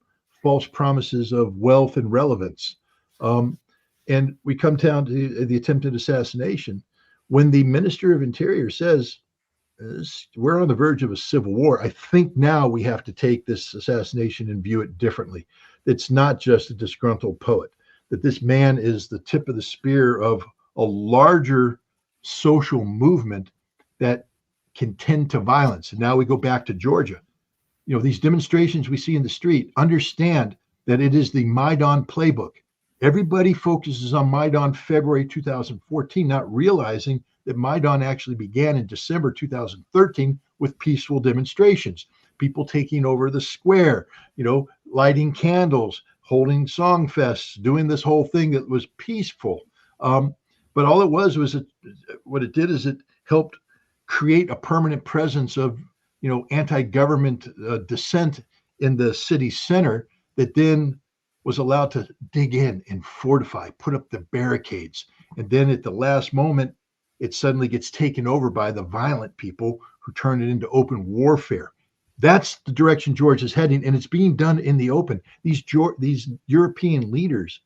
B: false promises of wealth and relevance. And we come down to the attempted assassination. When the Minister of Interior says, we're on the verge of a civil war, I think now we have to take this assassination and view it differently. It's not just a disgruntled poet, that this man is the tip of the spear of a larger social movement that can tend to violence. And now we go back to Georgia. These demonstrations we see in the street, understand that it is the Maidan playbook. Everybody focuses on Maidan February 2014, not realizing that Maidan actually began in December 2013 with peaceful demonstrations, people taking over the square, lighting candles, holding song fests, doing this whole thing that was peaceful. But all it was what it did is it helped create a permanent presence of, anti-government dissent in the city center that then was allowed to dig in and fortify, put up the barricades. And then at the last moment, it suddenly gets taken over by the violent people who turn it into open warfare. That's the direction Georgia is heading, and it's being done in the open. These European leaders,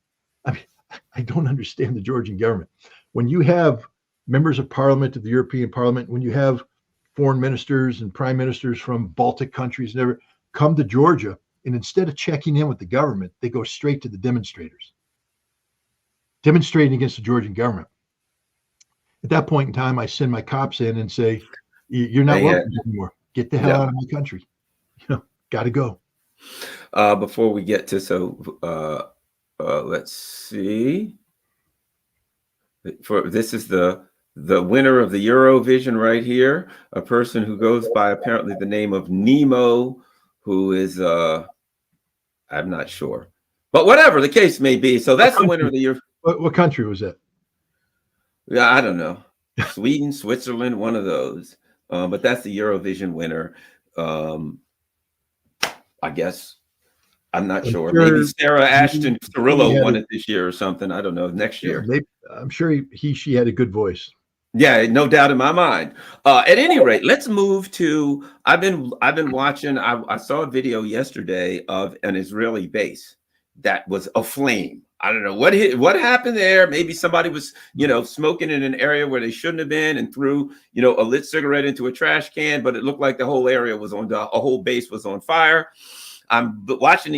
B: I don't understand the Georgian government. When you have members of parliament of the European Parliament, when you have foreign ministers and prime ministers from Baltic countries and everything come to Georgia, and instead of checking in with the government, they go straight to the demonstrators, demonstrating against the Georgian government. At that point in time, I send my cops in and say, you're not welcome anymore. Get the hell out of my country. Got to go.
A: Before we get to, let's see. This is the winner of the Eurovision right here, a person who goes by apparently the name of Nemo, who is, I'm not sure, but whatever the case may be. So that's the winner of the year.
B: What country was that?
A: Yeah, I don't know. Sweden, Switzerland, one of those. But that's the Eurovision winner. I guess. I'm not sure. Maybe Sarah Ashton Cirillo won it this year or something. I don't know. Next year.
B: I'm sure she had a good voice.
A: Yeah, no doubt in my mind. At any rate, let's move to. I've been watching. I saw a video yesterday of an Israeli base that was aflame. I don't know what happened there. Maybe somebody was smoking in an area where they shouldn't have been and threw a lit cigarette into a trash can, but it looked like the whole area was a whole base was on fire. I'm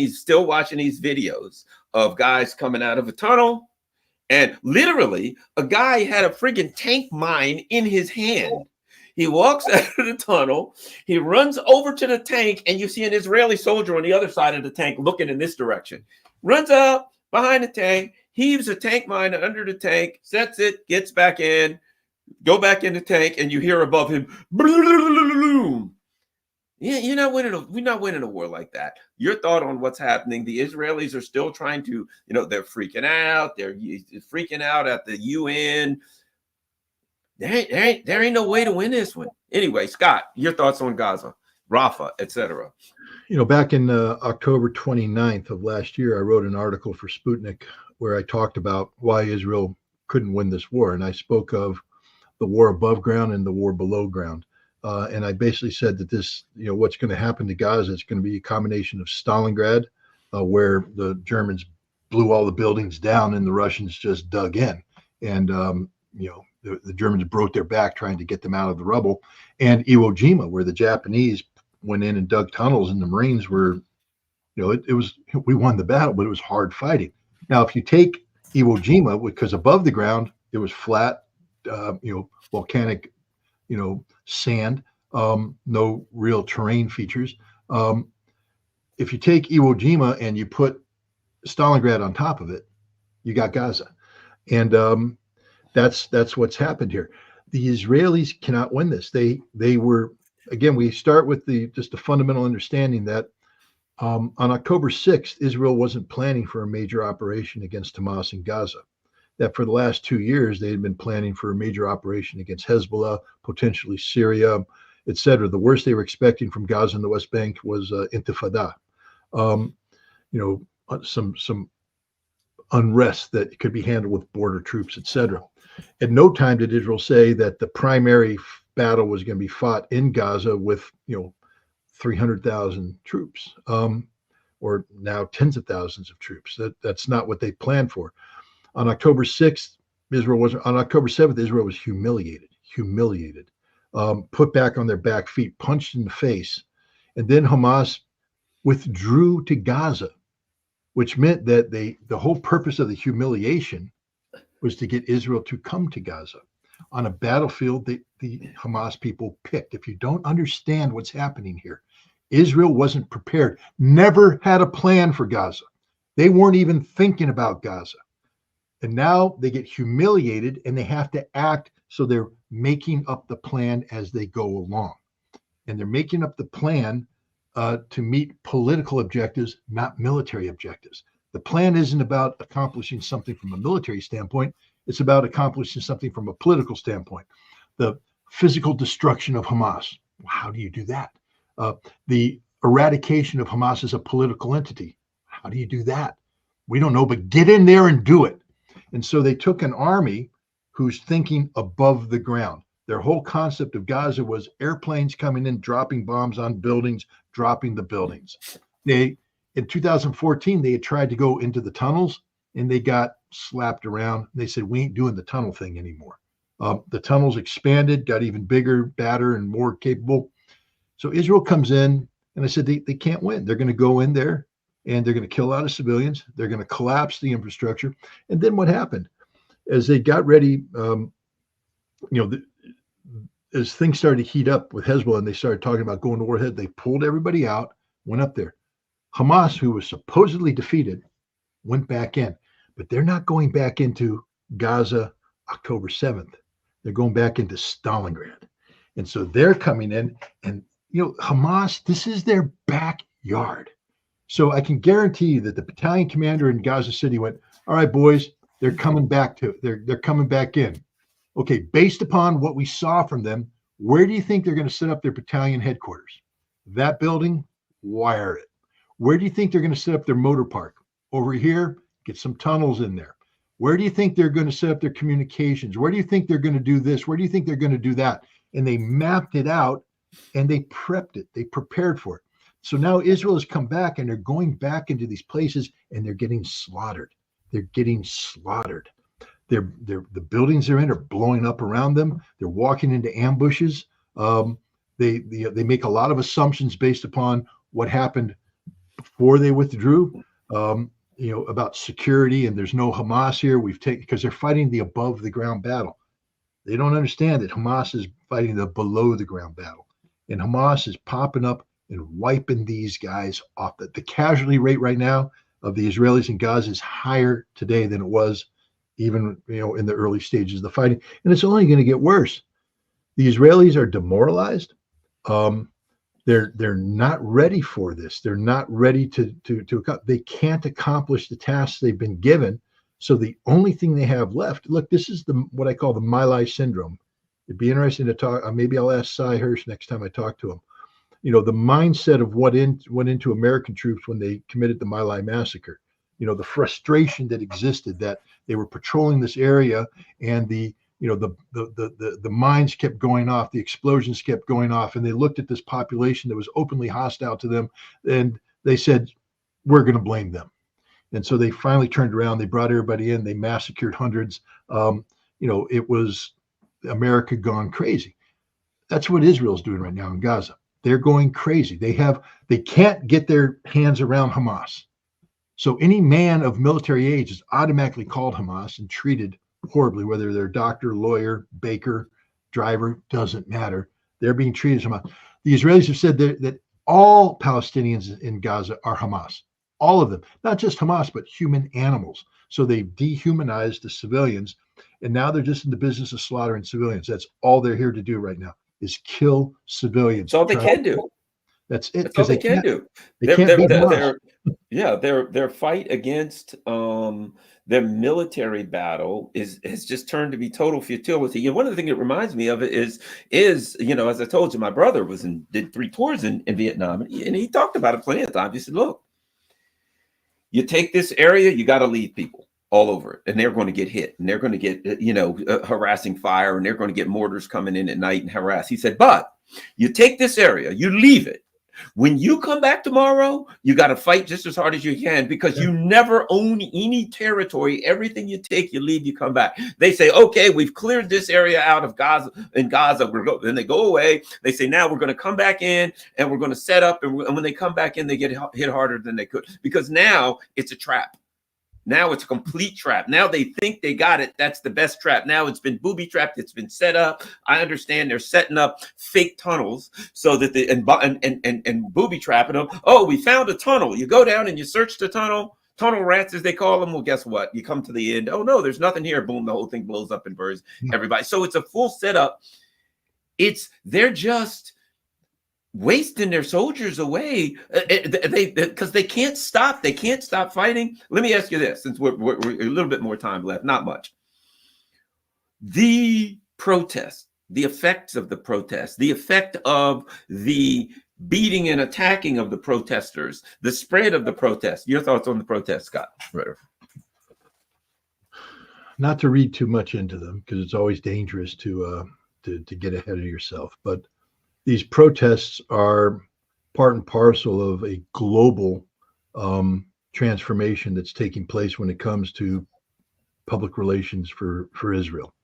A: still watching these videos of guys coming out of a tunnel, and literally, a guy had a friggin' tank mine in his hand. He walks out of the tunnel, he runs over to the tank, and you see an Israeli soldier on the other side of the tank looking in this direction. Runs up behind the tank, heaves a tank mine under the tank, sets it, gets back in, go back in the tank, and you hear above him, boom. Yeah, we're not winning a war like that. Your thought on what's happening? The Israelis are still trying to, they're freaking out. They're freaking out at the UN. There ain't no way to win this one. Anyway, Scott, your thoughts on Gaza, Rafah, etc.
B: Back in October 29th of last year, I wrote an article for Sputnik where I talked about why Israel couldn't win this war. And I spoke of the war above ground and the war below ground. And I basically said that this, what's going to happen to Gaza is going to be a combination of Stalingrad, where the Germans blew all the buildings down and the Russians just dug in. And, the Germans broke their back trying to get them out of the rubble. And Iwo Jima, where the Japanese went in and dug tunnels and the Marines were, we won the battle, but it was hard fighting. Now, if you take Iwo Jima, because above the ground, it was flat, volcanic, sand, no real terrain features. If you take Iwo Jima and you put Stalingrad on top of it, you got Gaza. And that's what's happened here. The Israelis cannot win this. They were, again, we start with just a fundamental understanding that on October 6th, Israel wasn't planning for a major operation against Hamas in Gaza. That for the last 2 years, they had been planning for a major operation against Hezbollah, potentially Syria, et cetera. The worst they were expecting from Gaza and the West Bank was intifada, some unrest that could be handled with border troops, et cetera. At no time did Israel say that the primary battle was going to be fought in Gaza with, 300,000 troops, or now tens of thousands of troops. That's not what they planned for. On October 6th, on October 7th, Israel was humiliated, put back on their back feet, punched in the face. And then Hamas withdrew to Gaza, which meant that the whole purpose of the humiliation was to get Israel to come to Gaza on a battlefield that the Hamas people picked. If you don't understand what's happening here, Israel wasn't prepared, never had a plan for Gaza. They weren't even thinking about Gaza. And now they get humiliated and they have to act. So they're making up the plan as they go along. And they're making up the plan to meet political objectives, not military objectives. The plan isn't about accomplishing something from a military standpoint. It's about accomplishing something from a political standpoint. The physical destruction of Hamas. How do you do that? The eradication of Hamas as a political entity. How do you do that? We don't know, but get in there and do it. And so they took an army who's thinking above the ground. Their whole concept of Gaza was airplanes coming in, dropping bombs on buildings, dropping the buildings. In 2014, they had tried to go into the tunnels and they got slapped around. They said, we ain't doing the tunnel thing anymore. The tunnels expanded, got even bigger, badder, and more capable. So Israel comes in, and I said, they can't win. They're going to go in there and they're going to kill a lot of civilians. They're going to collapse the infrastructure. And then what happened? As they got ready, as things started to heat up with Hezbollah and they started talking about going to war ahead, they pulled everybody out, went up there. Hamas, who was supposedly defeated, went back in. But they're not going back into Gaza October 7th. They're going back into Stalingrad. And so they're coming in and, Hamas, this is their backyard. So I can guarantee you that the battalion commander in Gaza City went, all right, boys, they're coming back in. Okay, based upon what we saw from them, where do you think they're going to set up their battalion headquarters? That building, wire it. Where do you think they're going to set up their motor park? Over here, get some tunnels in there. Where do you think they're going to set up their communications? Where do you think they're going to do this? Where do you think they're going to do that? And they mapped it out and they prepped it. They prepared for it. So now Israel has come back and they're going back into these places and they're getting slaughtered. They're getting slaughtered. The buildings they're in are blowing up around them. They're walking into ambushes. They make a lot of assumptions based upon what happened before they withdrew. About security, and there's no Hamas here. Because they're fighting the above the ground battle. They don't understand that Hamas is fighting the below the ground battle, and Hamas is popping up and wiping these guys off. The casualty rate right now of the Israelis in Gaza is higher today than it was even in the early stages of the fighting, and it's only going to get worse. The Israelis are demoralized. They're not ready for this. They're not ready to they can't accomplish the tasks they've been given. So the only thing they have left, look, this is what I call the My Lai syndrome. It'd be interesting to talk. Maybe I'll ask Cy Hirsch next time I talk to him. The mindset of what went into American troops when they committed the My Lai massacre. The frustration that existed that they were patrolling this area and the mines kept going off, the explosions kept going off, and they looked at this population that was openly hostile to them, and they said, we're going to blame them. And so they finally turned around, they brought everybody in, they massacred hundreds. It was America gone crazy. That's what Israel's doing right now in Gaza. They're going crazy. They can't get their hands around Hamas. So any man of military age is automatically called Hamas and treated horribly, whether they're doctor, lawyer, baker, driver, doesn't matter. They're being treated as Hamas. The Israelis have said that all Palestinians in Gaza are Hamas, all of them, not just Hamas, but human animals. So they've dehumanized the civilians, and now they're just in the business of slaughtering civilians. That's all they're here to do right now, is kill civilians.
A: That's all they can do.
B: That's it.
A: That's all they can do.
B: They can't beat Hamas.
A: Their fight against their military battle has just turned to be total futility. And one of the things it reminds me of it is as I told you, my brother did 3 tours in Vietnam, and he talked about it plenty of times. He said, look, you take this area, you got to leave people all over it, and they're going to get hit, and they're going to get harassing fire, and they're going to get mortars coming in at night and harass. He said, but you take this area, you leave it. When you come back tomorrow, you got to fight just as hard as you can, because you never own any territory. Everything you take, you leave, you come back. They say, okay, we've cleared this area out of Gaza. In Gaza, then they go away. They say, now we're going to come back in and we're going to set up. And when they come back in, they get hit harder than they could, because now it's a trap. Now it's a complete trap. Now they think they got it. That's the best trap. Now it's been booby trapped. It's been set up. I understand they're setting up fake tunnels so that and booby trapping them. Oh, we found a tunnel. You go down and you search the tunnel rats, as they call them. Well, guess what? You come to the end. Oh no, there's nothing here. Boom, the whole thing blows up and burns everybody. So it's a full setup. They're just wasting their soldiers away because they can't stop. They can't stop fighting. Let me ask you this, since we're a little bit more time left, not much. The protest, the effects of the protest, the effect of the beating and attacking of the protesters, the spread of the protest. Your thoughts on the protest, Scott? Ritter.
B: Not to read too much into them, because it's always dangerous to get ahead of yourself, but these protests are part and parcel of a global transformation that's taking place when it comes to public relations for Israel.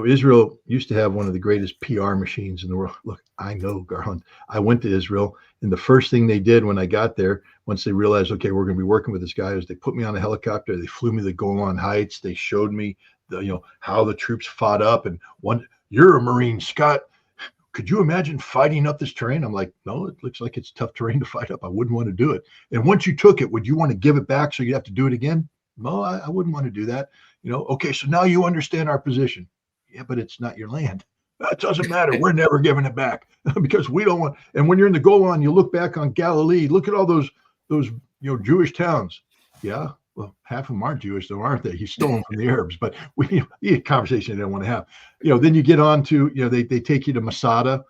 B: Israel used to have one of the greatest PR machines in the world. Look, I know, Garland. I went to Israel, and the first thing they did when I got there, once they realized, okay, we're going to be working with this guy, is they put me on a helicopter. They flew me to the Golan Heights. They showed me how the troops fought up. And you're a Marine, Scott. Could you imagine fighting up this terrain? I'm like, no, it looks like it's tough terrain to fight up. I wouldn't want to do it. And once you took it, would you want to give it back so you'd have to do it again? No, I wouldn't want to do that. Okay, so now you understand our position. Yeah, but it's not your land. That doesn't matter. We're never giving it back because we don't want. And when you're in the Golan, you look back on Galilee, look at all those Jewish towns. Yeah, well, half of them aren't Jewish, though, aren't they? He stole them from the Arabs. But we a conversation they don't want to have. Then you get on to they take you to Masada.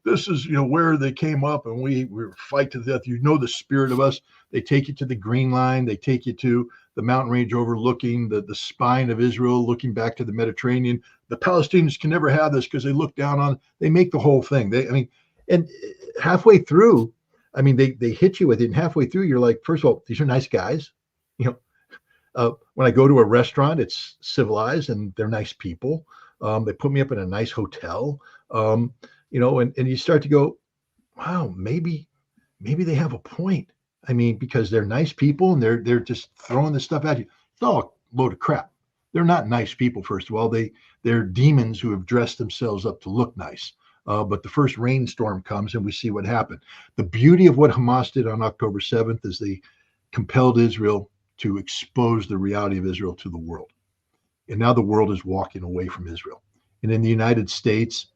B: This is where they came up, and we fight to the death. The spirit of us. They take you to the Green Line. They take you to the mountain range overlooking the spine of Israel, looking back to the Mediterranean. The Palestinians can never have this because they look down on. They make the whole thing. And halfway through, they hit you with it, and halfway through, you're like, first of all, these are nice guys. When I go to a restaurant, it's civilized and they're nice people. They put me up in a nice hotel. And you start to go, wow, maybe they have a point. Because they're nice people and they're just throwing this stuff at you. It's all a load of crap. They're not nice people, first of all. They're demons who have dressed themselves up to look nice. But the first rainstorm comes and we see what happened. The beauty of what Hamas did on October 7th is they compelled Israel to expose the reality of Israel to the world. And now the world is walking away from Israel. And in the United States,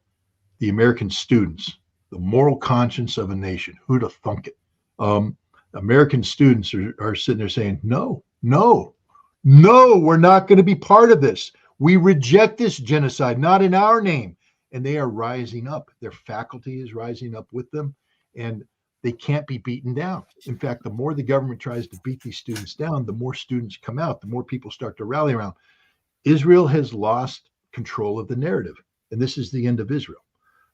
B: the American students, the moral conscience of a nation, who'd have thunk it? American students are sitting there saying, no, we're not going to be part of this. We reject this genocide, not in our name. And they are rising up. Their faculty is rising up with them, and they can't be beaten down. In fact, the more the government tries to beat these students down, the more students come out, the more people start to rally around. Israel has lost control of the narrative, and this is the end of Israel.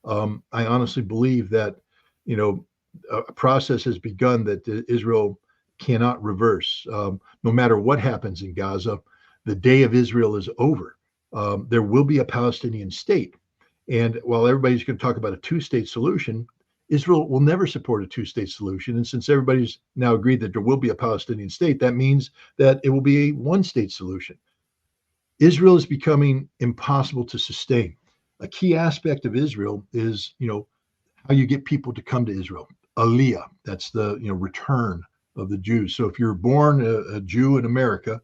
B: I honestly believe that, a process has begun that Israel cannot reverse. No matter what happens in Gaza, the day of Israel is over. There will be a Palestinian state. And while everybody's going to talk about a two-state solution, Israel will never support a two-state solution. And since everybody's now agreed that there will be a Palestinian state, that means that it will be a one-state solution. Israel is becoming impossible to sustain. A key aspect of Israel is, how you get people to come to Israel. Aliyah, that's the return of the Jews. So if you're born a Jew in America,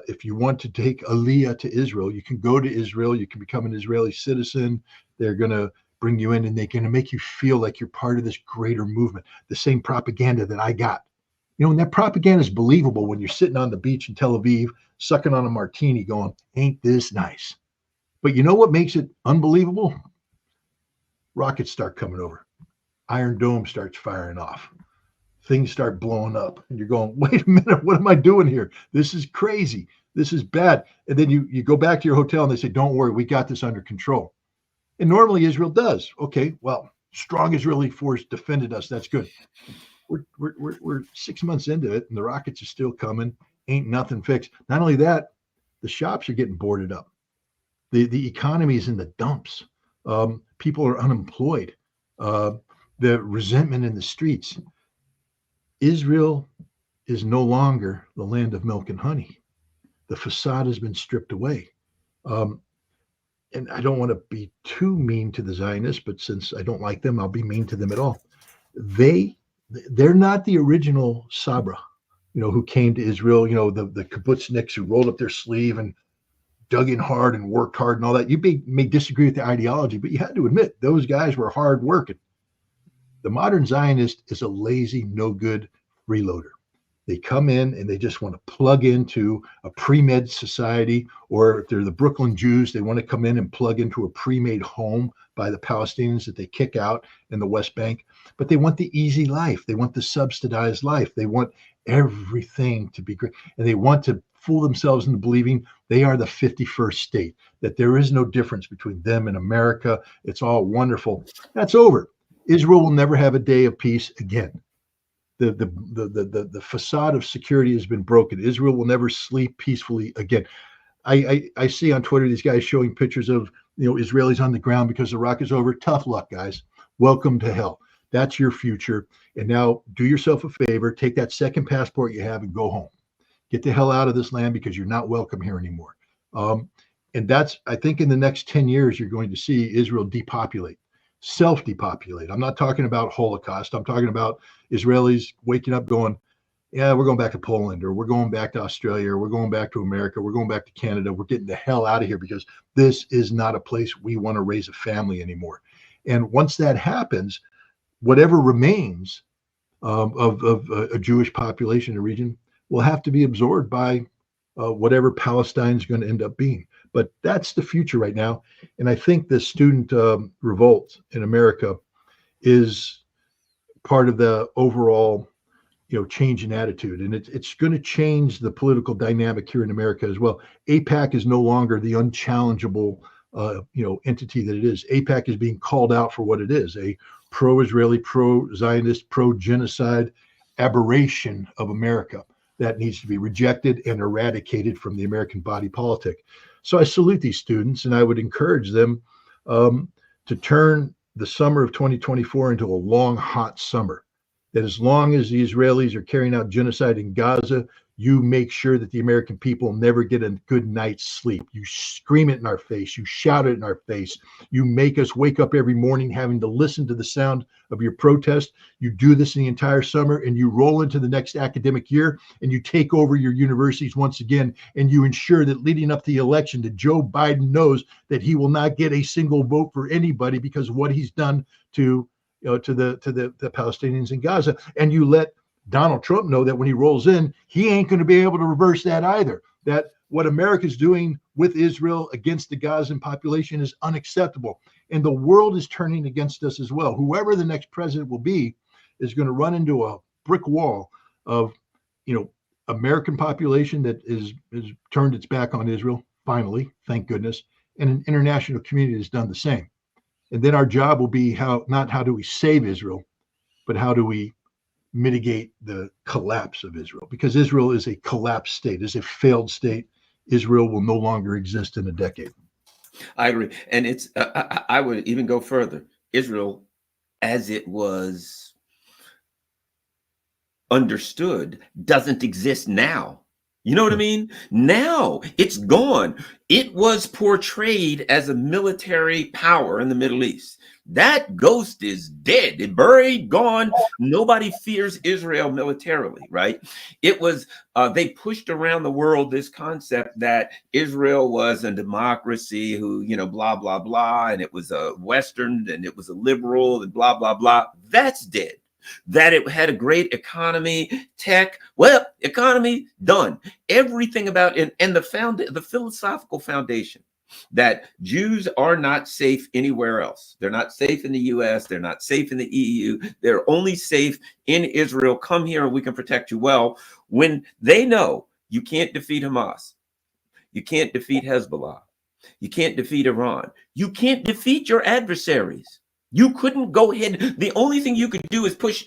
B: if you want to take Aliyah to Israel, you can go to Israel, you can become an Israeli citizen. They're going to bring you in and they're going to make you feel like you're part of this greater movement, the same propaganda that I got. And that propaganda is believable when you're sitting on the beach in Tel Aviv, sucking on a martini going, ain't this nice? But you know what makes it unbelievable? Rockets start coming over. Iron Dome starts firing off. Things start blowing up. And you're going, wait a minute, what am I doing here? This is crazy. This is bad. And then you go back to your hotel and they say, don't worry, we got this under control. And normally Israel does. Okay, well, strong Israeli force defended us. That's good. We're 6 months into it and the rockets are still coming. Ain't nothing fixed. Not only that, the shops are getting boarded up. The economy is in the dumps. People are unemployed. The resentment in the streets. Israel is no longer the land of milk and honey. The facade has been stripped away. And I don't want to be too mean to the Zionists, but since I don't like them, I'll be mean to them at all. They're not the original Sabra, who came to Israel, the kibbutzniks who rolled up their sleeve and dug in hard and worked hard and all that. You may disagree with the ideology, but you had to admit those guys were hard working. The modern Zionist is a lazy, no good freeloader. They come in and they just want to plug into a pre-med society, or if they're the Brooklyn Jews, they want to come in and plug into a pre-made home by the Palestinians that they kick out in the West Bank. But they want the easy life. They want the subsidized life. They want everything to be great. And they want to fool themselves into believing they are the 51st state, that there is no difference between them and America. It's all wonderful. That's over. Israel will never have a day of peace again. The facade of security has been broken. Israel will never sleep peacefully again. I see on Twitter these guys showing pictures of Israelis on the ground because Iraq is over. Tough luck, guys. Welcome to hell. That's your future. And now do yourself a favor, take that second passport you have and go home. Get the hell out of this land because you're not welcome here anymore. And that's, I think in the next 10 years, you're going to see Israel depopulate, self-depopulate. I'm not talking about Holocaust. I'm talking about Israelis waking up going, yeah, we're going back to Poland, or we're going back to Australia, or we're going back to America, we're going back to Canada. We're getting the hell out of here because this is not a place we want to raise a family anymore. And once that happens, whatever remains of a Jewish population in the region will have to be absorbed by whatever Palestine is going to end up being. But that's the future right now. And I think the student revolt in America is part of the overall change in attitude, and it's going to change the political dynamic here in America as well. AIPAC is no longer the unchallengeable entity that it is. AIPAC is being called out for what it is: a pro-Israeli, pro-Zionist, pro-genocide aberration of America that needs to be rejected and eradicated from the American body politic. So I salute these students, and I would encourage them to turn the summer of 2024 into a long, hot summer. That as long as the Israelis are carrying out genocide in Gaza, you make sure that the American people never get a good night's sleep. You scream it in our face. You shout it in our face. You make us wake up every morning having to listen to the sound of your protest. You do this in the entire summer, and you roll into the next academic year, and you take over your universities once again, and you ensure that leading up to the election that Joe Biden knows that he will not get a single vote for anybody because of what he's done to the Palestinians in Gaza. And you let Donald Trump know that when he rolls in, he ain't going to be able to reverse that either. That what America's doing with Israel against the Gazan population is unacceptable. And the world is turning against us as well. Whoever the next president will be is going to run into a brick wall of, American population that is turned its back on Israel, finally, thank goodness, and an international community has done the same. And then our job will be not how do we save Israel, but how do we mitigate the collapse of Israel? Because Israel is a collapsed state, is a failed state. Israel will no longer exist in a decade.
A: I agree. And it's, I would even go further. Israel, as it was understood, doesn't exist now. You know what I mean? Now it's gone. It was portrayed as a military power in the Middle East. That ghost is dead. It buried, gone. Nobody fears Israel militarily, right? It was, they pushed around the world this concept that Israel was a democracy who, blah, blah, blah. And it was a Western and it was a liberal and blah, blah, blah. That's dead. That it had a great economy, tech, economy, done. Everything about it, and the philosophical foundation that Jews are not safe anywhere else. They're not safe in the US. They're not safe in the EU. They're only safe in Israel. Come here and we can protect you. Well, when they know you can't defeat Hamas, you can't defeat Hezbollah, you can't defeat Iran, you can't defeat your adversaries. You couldn't go ahead. The only thing you could do is push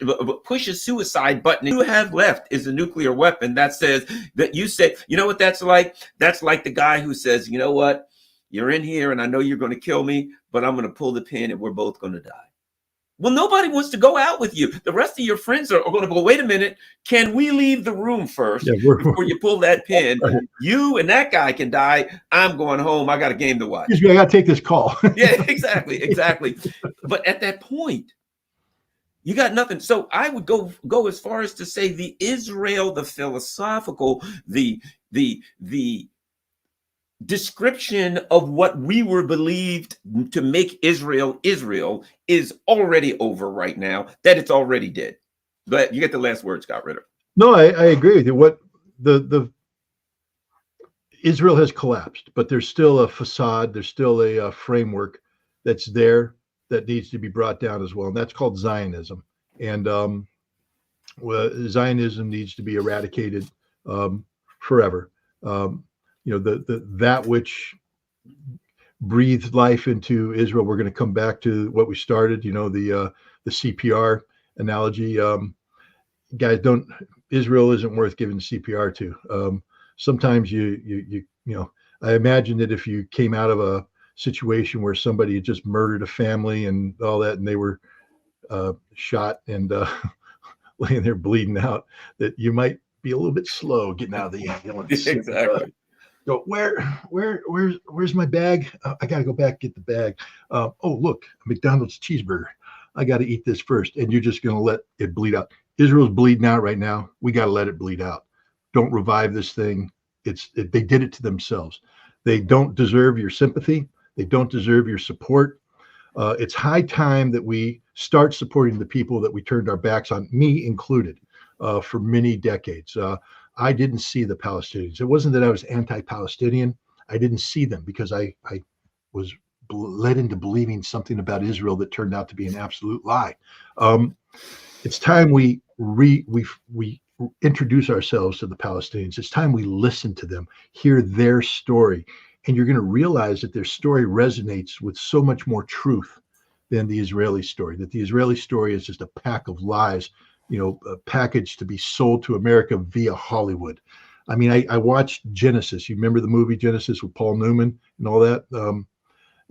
A: a suicide button. You have left is a nuclear weapon that says that you say, you know what that's like? That's like the guy who says, you know what? You're in here and I know you're going to kill me, but I'm going to pull the pin and we're both going to die. Well, nobody wants to go out with you. The rest of your friends are going to go, wait a minute. Can we leave the room first before you pull that pin? You and that guy can die. I'm going home. I got a game to watch.
B: Excuse me, I got to take this call.
A: Yeah, exactly. But at that point, you got nothing. So I would go as far as to say the Israel, the philosophical, the description of what we were believed to make Israel is already over right now, that it's already dead. But you get the last word, Scott Ritter.
B: No, I agree with you. What the Israel has collapsed, but there's still a facade, there's still a framework that's there that needs to be brought down as well. And that's called Zionism. And Zionism needs to be eradicated forever. That which breathed life into Israel. We're going to come back to what we started, the CPR analogy. Guys, Israel isn't worth giving CPR to. Sometimes I imagine that if you came out of a situation where somebody had just murdered a family and all that, and they were shot and laying there bleeding out, that you might be a little bit slow getting out of the ambulance.
A: Exactly.
B: Go, where's my bag? I got to go back, get the bag. Oh, look, McDonald's cheeseburger. I got to eat this first. And you're just going to let it bleed out. Israel's bleeding out right now. We got to let it bleed out. Don't revive this thing. They did it to themselves. They don't deserve your sympathy. They don't deserve your support. It's high time that we start supporting the people that we turned our backs on, me included, for many decades. I didn't see the Palestinians. It wasn't that I was anti-Palestinian. I didn't see them because I was led into believing something about Israel that turned out to be an absolute lie. It's time we introduce ourselves to the Palestinians. It's time we listen to them, hear their story, and you're going to realize that their story resonates with so much more truth than the Israeli story. That the Israeli story is just a pack of lies, a package to be sold to America via Hollywood. I mean, I watched Genesis. You remember the movie Genesis with Paul Newman and all that?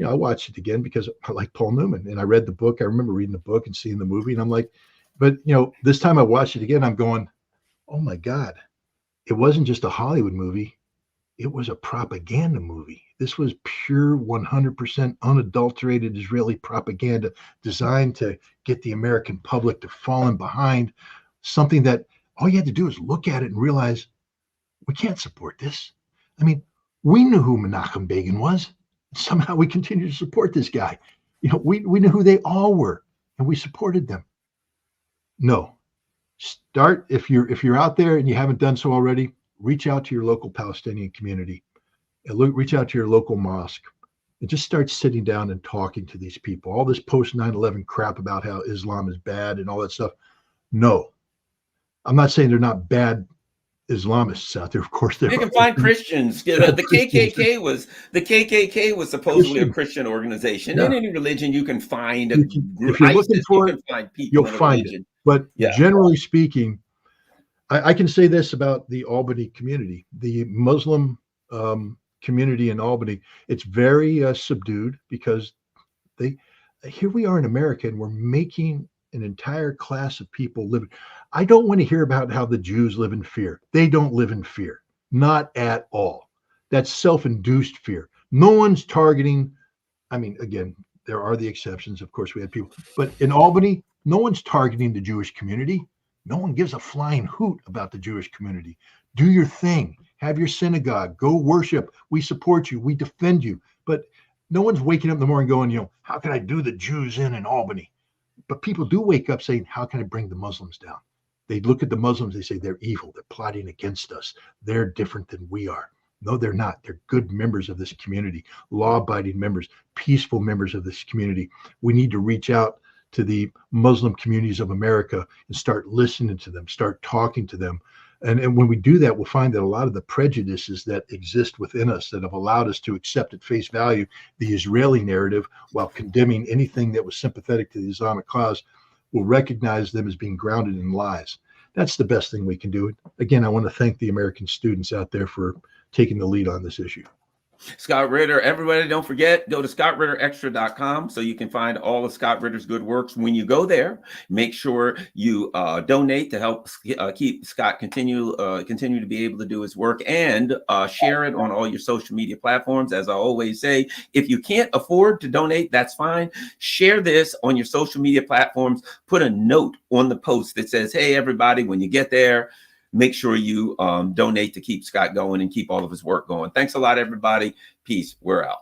B: I watched it again because I like Paul Newman, and I read the book. I remember reading the book and seeing the movie, and I'm like, but this time I watched it again, I'm going, oh my God, it wasn't just a Hollywood movie. It was a propaganda movie. This was pure 100% unadulterated Israeli propaganda designed to get the American public to fall in behind something that all you had to do is look at it and realize we can't support this. I mean, we knew who Menachem Begin was. Somehow we continue to support this guy. We knew who they all were, and we supported them. No. Start, if you're out there and you haven't done so already, reach out to your local Palestinian community, and reach out to your local mosque, and just start sitting down and talking to these people. All this post 9/11 crap about how Islam is bad and all that stuff. No, I'm not saying they're not bad Islamists out there. Of course, there
A: You can
B: are.
A: find Christians. The KKK was supposedly a Christian organization.
B: Yeah.
A: In any religion, you can find
B: if you're looking for
A: you
B: it,
A: can find people
B: you'll
A: in a
B: find
A: religion.
B: it. But
A: Yeah.
B: generally speaking, I can say this about the Albany community, the Muslim community in Albany. It's very subdued because here we are in America, and we're making an entire class of people living. I don't want to hear about how the Jews live in fear. They don't live in fear, not at all. That's self-induced fear. No one's targeting. I mean, again, there are the exceptions. Of course, we had people, but in Albany, no one's targeting the Jewish community. No one gives a flying hoot about the Jewish community. Do your thing. Have your synagogue. Go worship. We support you. We defend you. But no one's waking up in the morning going, how can I do the Jews in Albany? But people do wake up saying, how can I bring the Muslims down? They look at the Muslims. They say they're evil. They're plotting against us. They're different than we are. No, they're not. They're good members of this community, law-abiding members, peaceful members of this community. We need to reach out to the Muslim communities of America and start listening to them, start talking to them. And when we do that, we'll find that a lot of the prejudices that exist within us that have allowed us to accept at face value the Israeli narrative while condemning anything that was sympathetic to the Islamic cause, will recognize them as being grounded in lies. That's the best thing we can do. Again, I want to thank the American students out there for taking the lead on this issue.
A: Scott Ritter, everybody, don't forget, go to scottritterextra.com so you can find all of Scott Ritter's good works. When you go there, make sure you donate to help keep Scott continue to be able to do his work, and share it on all your social media platforms. As I always say, if you can't afford to donate, that's fine. Share this on your social media platforms. Put a note on the post that says, hey, everybody, when you get there, make sure you donate to keep Scott going and keep all of his work going. Thanks a lot, everybody. Peace. We're out.